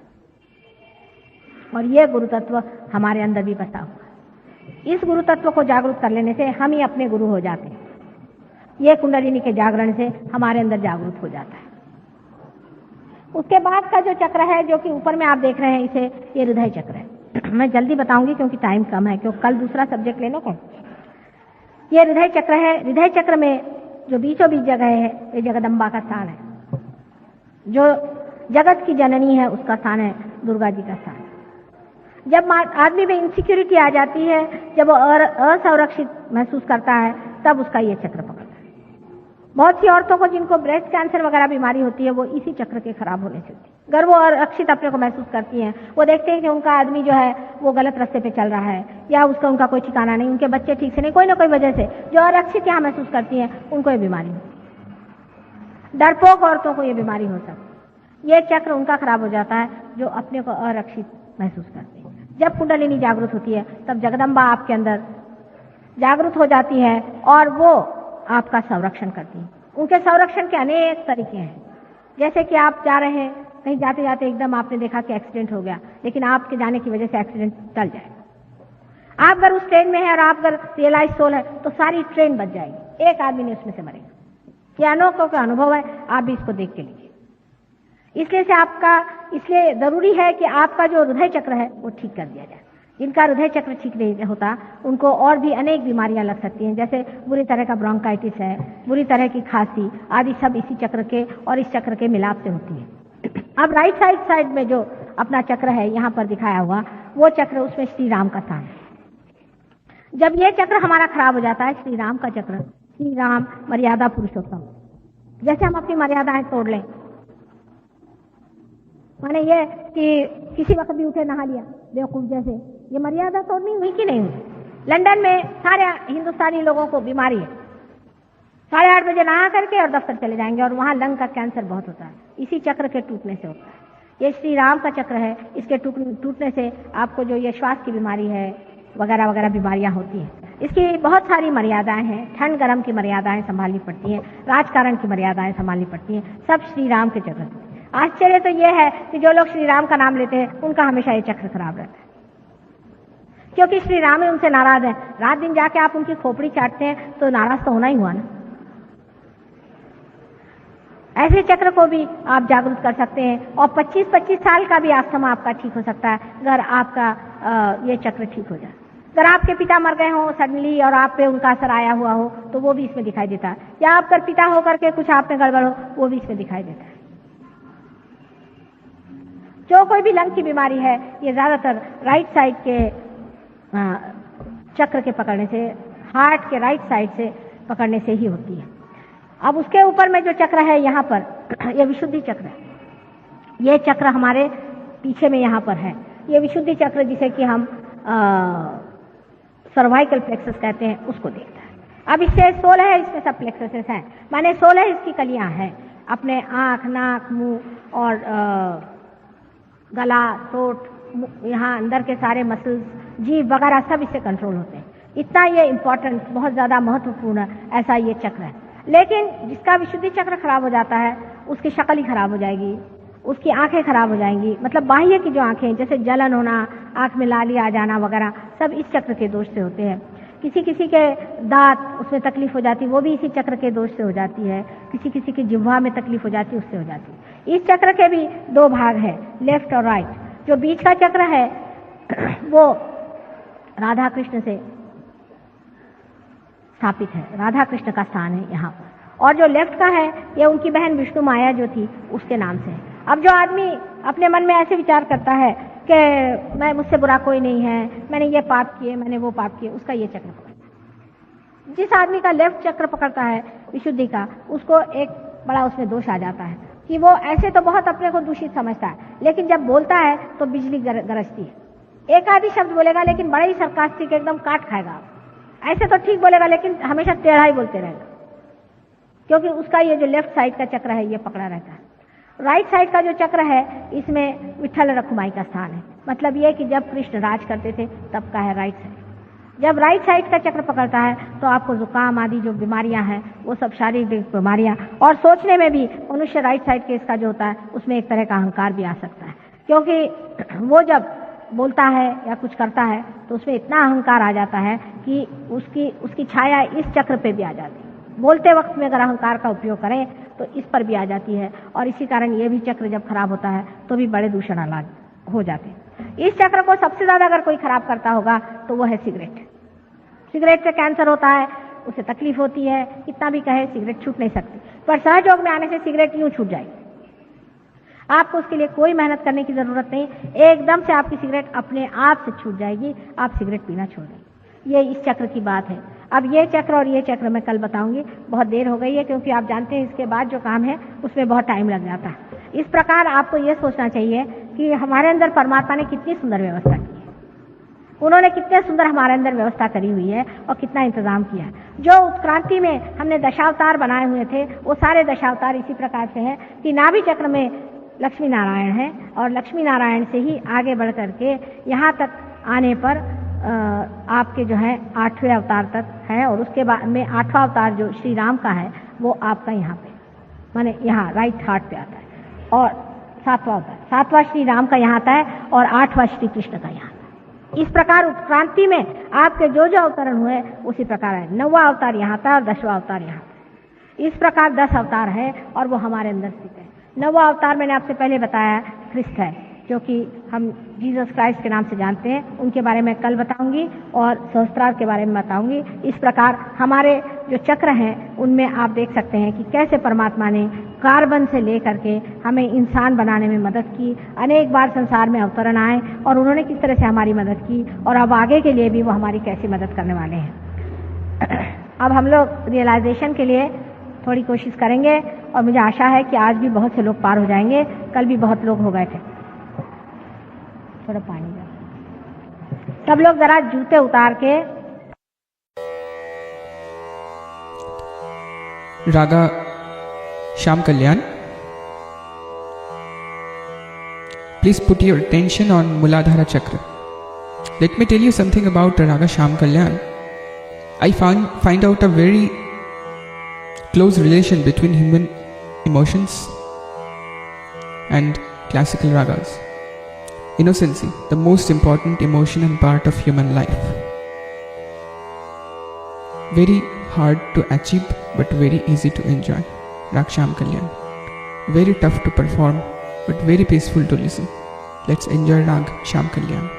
और ये गुरु तत्व हमारे अंदर भी बसा हुआ है। इस गुरु तत्व को जागरूक कर लेने से हम ही अपने गुरु हो जाते हैं। ये कुंडलिनी के जागरण से हमारे अंदर जागरूक हो जाता है। उसके बाद का जो चक्र है, जो कि ऊपर में आप देख रहे हैं, इसे ये हृदय चक्र है। मैं जल्दी बताऊंगी क्योंकि टाइम कम है, क्योंकि कल दूसरा सब्जेक्ट लेना को। ये हृदय चक्र है। हृदय चक्र में जो बीचों बीच जगह है, ये जगदम्बा का स्थान है। जो जगत की जननी है उसका स्थान है, दुर्गा जी का स्थान। जब आदमी में इनसिक्योरिटी आ जाती है, जब वो असुरक्षित महसूस करता है, तब उसका ये चक्र पकड़ता है। बहुत सी औरतों को जिनको ब्रेस्ट कैंसर वगैरह बीमारी होती है, वो इसी चक्र के खराब होने से होती है। अगर वो अरक्षित अपने को महसूस करती हैं, वो देखते हैं कि उनका आदमी जो है वो गलत रास्ते पे चल रहा है, या उनका कोई ठिकाना नहीं, उनके बच्चे ठीक से नहीं, कोई ना कोई वजह से जो अरक्षित यहाँ महसूस करती हैं, उनको ये बीमारी होती है। डरपोक औरतों को ये बीमारी हो सकती है। ये चक्र उनका खराब हो जाता है जो अपने को अरक्षित महसूस करते हैं। जब कुंडलिनी जागृत होती है, तब जगदम्बा आपके अंदर जागृत हो जाती है और वो आपका संरक्षण करती है। उनके संरक्षण के अनेक तरीके हैं। जैसे कि आप जा रहे हैं, कहीं जाते जाते एकदम आपने देखा कि एक्सीडेंट हो गया, लेकिन आपके जाने की वजह से एक्सीडेंट टल जाएगा। आप अगर उस ट्रेन में है और आप अगर रियलाइज सोल है, तो सारी ट्रेन बच जाएगी, एक आदमी ने उसमें से मरेगा। ये अनोखा का अनुभव है, आप भी इसको देख के लीजिए। इसलिए जरूरी है कि आपका जो हृदय चक्र है वो ठीक कर दिया जाए। जिनका हृदय चक्र ठीक नहीं होता, उनको और भी अनेक बीमारियां लग सकती हैं, जैसे बुरी तरह का ब्रोंकाइटिस है, बुरी तरह की खांसी आदि, सब इसी चक्र के और इस चक्र के मिलाप से होती है। अब राइट साइड में जो अपना चक्र है यहाँ पर दिखाया हुआ, वो चक्र, उसमें श्री राम का स्थान है। जब ये चक्र हमारा खराब हो जाता है, श्री राम का चक्र, श्री राम मर्यादा पुरुषोत्तम, जैसे हम अपनी मर्यादाएं तोड़ लें, माने ये कि किसी वक्त भी उठे नहा लिया बेवकूफ जैसे, ये मर्यादा तोड़नी हुई कि नहीं हुई? लंदन में सारे हिंदुस्तानी लोगों को बीमारी है, 8:30 बजे नहा करके और दफ्तर चले जाएंगे, और वहां लंग का कैंसर बहुत होता है, इसी चक्र के टूटने से होता है। ये श्री राम का चक्र है, इसके टूटने से आपको जो ये श्वास की बीमारी है वगैरह वगैरह बीमारियां होती हैं। इसकी बहुत सारी मर्यादाएं हैं। ठंड गर्म की मर्यादाएं संभालनी पड़ती हैं, राजकारण की मर्यादाएं संभालनी पड़ती हैं, सब श्री राम के चक्र। आश्चर्य तो यह है कि जो लोग श्री राम का नाम लेते हैं, उनका हमेशा ये चक्र खराब रहता है, क्योंकि श्री राम ही उनसे नाराज है। रात दिन जाके आप उनकी खोपड़ी चाटते हैं तो नाराज तो होना ही हुआ ना। ऐसे चक्र को भी आप जागरूक कर सकते हैं, और 25-25 साल का भी आस्थमा आपका ठीक हो सकता है अगर आपका ये चक्र ठीक हो जाए। अगर आपके पिता मर गए हों सडनली और आप पे उनका असर आया हुआ हो, तो वो भी इसमें दिखाई देता है, या आपका पिता होकर के कुछ आप में गड़बड़ हो, वो भी इसमें दिखाई देता है। जो कोई भी लंग की बीमारी है, ये ज्यादातर राइट साइड के चक्र के पकड़ने से, हार्ट के राइट साइड से पकड़ने से ही होती है। अब उसके ऊपर में जो चक्र है यहाँ पर, ये विशुद्धि चक्र है। ये चक्र हमारे पीछे में यहाँ पर है, ये विशुद्धि चक्र जिसे कि हम सर्वाइकल प्लेक्सस कहते हैं, उसको देखता है। अब इससे 16 है, इसमें सब प्लेक्ससेस हैं, माने 16 इसकी कलियां हैं। अपने आँख, नाक, मुंह और गला, थ्रोट, यहाँ अंदर के सारे मसल्स, जीभ वगैरह सब इससे कंट्रोल होते हैं। इतना ये इम्पोर्टेंट, बहुत ज़्यादा महत्वपूर्ण ऐसा ये चक्र है। लेकिन जिसका विशुद्धि चक्र खराब हो जाता है उसकी शक्ल ही खराब हो जाएगी, उसकी आंखें खराब हो जाएंगी। मतलब बाह्य की जो आंखें, जैसे जलन होना, आंख में लाली आ जाना वगैरह, सब इस चक्र के दोष से होते हैं। किसी किसी के दांत, उसमें तकलीफ हो जाती है, वो भी इसी चक्र के दोष से हो जाती है। किसी किसी की जिह्वा में तकलीफ हो जाती है, उससे हो जाती है। इस चक्र के भी 2 भाग है, लेफ्ट और राइट। जो बीच का चक्र है वो राधा कृष्ण से स्थापित है, राधा कृष्ण का स्थान है यहाँ पर। और जो लेफ्ट का है ये उनकी बहन विष्णु माया जो थी उसके नाम से है। अब जो आदमी अपने मन में ऐसे विचार करता है कि मैं, मुझसे बुरा कोई नहीं है, मैंने ये पाप किए, मैंने वो पाप किए, उसका ये चक्र पकड़ता है। जिस आदमी का लेफ्ट चक्र पकड़ता है विशुद्धि का, उसको एक बड़ा उसमें दोष आ जाता है कि वो ऐसे तो बहुत अपने को दूषित समझता है, लेकिन जब बोलता है तो बिजली गरजती है। एक आधी शब्द बोलेगा लेकिन बड़ा ही सरकास्टिक, एकदम काट खाएगा। ऐसे तो ठीक बोलेगा लेकिन हमेशा टेढ़ा ही बोलते रहेगा, क्योंकि उसका ये जो लेफ्ट साइड का चक्र है ये पकड़ा रहता है। राइट साइड का जो चक्र है इसमें विठ्ठल रखुमाई का स्थान है। मतलब ये कि जब कृष्ण राज करते थे तब का है राइट साइड। जब राइट साइड का चक्र पकड़ता है तो आपको जुकाम आदि जो बीमारियां हैं वो सब शारीरिक बीमारियां, और सोचने में भी मनुष्य राइट साइड के इसका जो होता है उसमें एक तरह का अहंकार भी आ सकता है, क्योंकि वो जब बोलता है या कुछ करता है तो उसमें इतना अहंकार आ जाता है कि उसकी छाया इस चक्र पे भी आ जाती है। बोलते वक्त में अगर अहंकार का उपयोग करें तो इस पर भी आ जाती है, और इसी कारण ये भी चक्र जब खराब होता है तो भी बड़े दूषण आलाद हो जाते हैं। इस चक्र को सबसे ज्यादा अगर कोई खराब करता होगा तो वो है सिगरेट। सिगरेट से कैंसर होता है, उसे तकलीफ होती है, कितना भी कहे सिगरेट छूट नहीं सकती, पर सहयोग में आने से सिगरेट यूं छूट जाएगी। आपको उसके लिए कोई मेहनत करने की जरूरत नहीं, एकदम से आपकी सिगरेट अपने आप से छूट जाएगी, आप सिगरेट पीना छोड़ देंगे। ये इस चक्र की बात है। अब ये चक्र और ये चक्र मैं कल बताऊंगी, बहुत देर हो गई है, क्योंकि आप जानते हैं इसके बाद जो काम है उसमें बहुत टाइम लग जाता है। इस प्रकार आपको ये सोचना चाहिए कि हमारे अंदर परमात्मा ने कितनी सुंदर व्यवस्था की है, उन्होंने कितने सुंदर हमारे अंदर व्यवस्था करी हुई है और कितना इंतजाम किया है। जो उत्क्रांति में हमने दशावतार बनाए हुए थे वो सारे दशावतार इसी प्रकार से है कि नाभि चक्र में लक्ष्मी नारायण है, और लक्ष्मी नारायण से ही आगे बढ़ करके यहाँ तक आने पर आपके जो है 8वें अवतार तक है, और उसके बाद में 8वां अवतार जो श्री राम का है वो आपका यहाँ पे, माने यहाँ राइट हार्ट पे आता है, और 7वां अवतार, 7वां श्री राम का यहाँ आता है, और 8वां श्री कृष्ण का यहाँ आता है। इस प्रकार उत्क्रांति में आपके जो जो अवतरण हुए उसी प्रकार है। 9वां अवतार यहाँ था और 10वां अवतार यहाँ था। इस प्रकार 10 अवतार है और वो हमारे अंदर स्थित है। 9वां अवतार मैंने आपसे पहले बताया क्रिस्ट है, जो कि हम जीसस क्राइस्ट के नाम से जानते हैं, उनके बारे में कल बताऊंगी, और सहस्त्रार के बारे में बताऊंगी। इस प्रकार हमारे जो चक्र हैं उनमें आप देख सकते हैं कि कैसे परमात्मा ने कार्बन से लेकर के हमें इंसान बनाने में मदद की। अनेक बार संसार में अवतरण आए और उन्होंने किस तरह से हमारी मदद की, और अब आगे के लिए भी वो हमारी कैसी मदद करने वाले हैं। अब हम लोग रियलाइजेशन के लिए थोड़ी कोशिश करेंगे, और मुझे आशा है कि आज भी बहुत से लोग पार हो जाएंगे। कल भी बहुत लोग हो गए थे। थोड़ा पानी का सब लोग जरा जूते उतार के रागा श्याम कल्याण, please put your attention on Muladhara Chakra. Let me tell you something about Raga Shyam Kalyan. I find out a very close relation between human emotions and classical ragas. Innocency, the most important emotion and part of human life. Very hard to achieve but very easy to enjoy. Rag Shyam Kalyan. Very tough to perform but very peaceful to listen. Let's enjoy Rag Shyam Kalyan.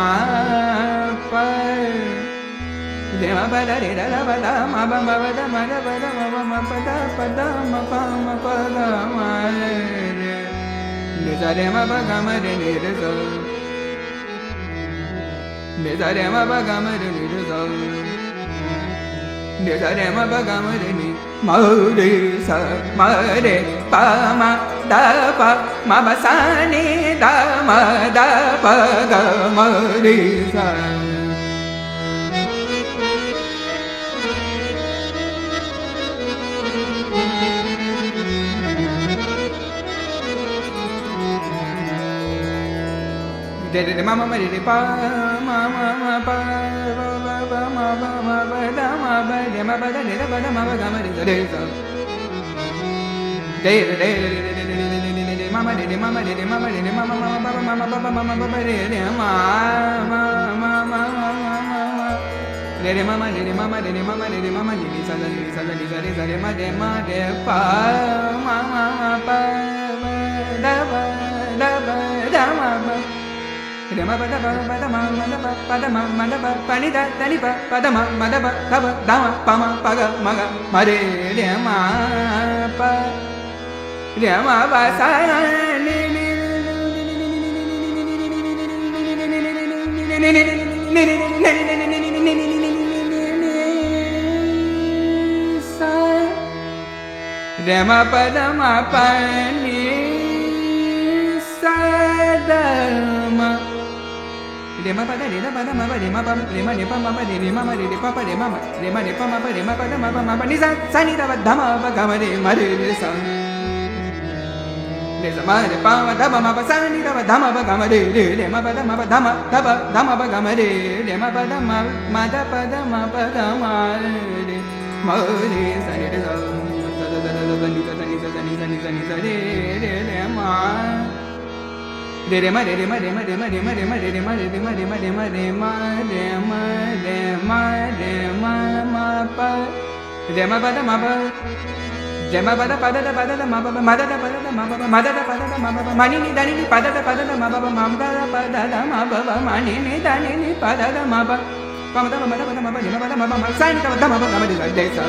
ma pa re ma pa da re da da pa da ma ba ma ba da ma da pa da ma pa da ma pa da ma re re sa re ma pa ga ma re ni re sa re sa re ma pa ga ma re ni re sa re sa re ma pa ga ma re ni ma re sa ma re pa ma da pa ma ba sa ni da ma da pa ga ma re sa de de ma ma de pa ma pa ma ba da ma ba de ma ba da de da ba da ma ba ga ma de sa de sa de ma ma de ma ma de ma ma de ma ma ba ba ma ma ba ba ma ma ba ba de ma re re ma ma de ma ma de ma ma de ma ma de sa de sa de sa de ma de pa ma pa da ba da ma ba re ma pa da ma pa da ma da pa ni da ni pa da ma da pa da ma pa ma re ma pa sa ni sa re ma pa da ma pa ni sa da ma re ma pa da re da pa da ma ba re ma pa re ma ne pa ma ba re ma ma re pa pa re ma re ma ne pa ma ba re ma pa da ma pa ni sa ni da ba da ma ba ga ma re sa re sa ma re pa ma da ma ba sa ni da ba da ma ba ga ma re ma pa da ma ba da ma ba ga ma re ma pa da ma da pa da ma pa da ma re sa ni re sa ni sa re ma re ma re ma re ma re ma re ma re ma re ma re ma re ma re ma re ma re ma re ma re ma ma pa re ma pa da ma pa re ma pa da pa da ma pa ma da pa da ma pa ma da pa da ma pa ma ni da ni pa da ma pa ma da pa da ma pa ma ni da ni pa da ma pa pa da ma da pa da ma pa re ma pa da ma pa ma sa ni da ma pa ga ma de sa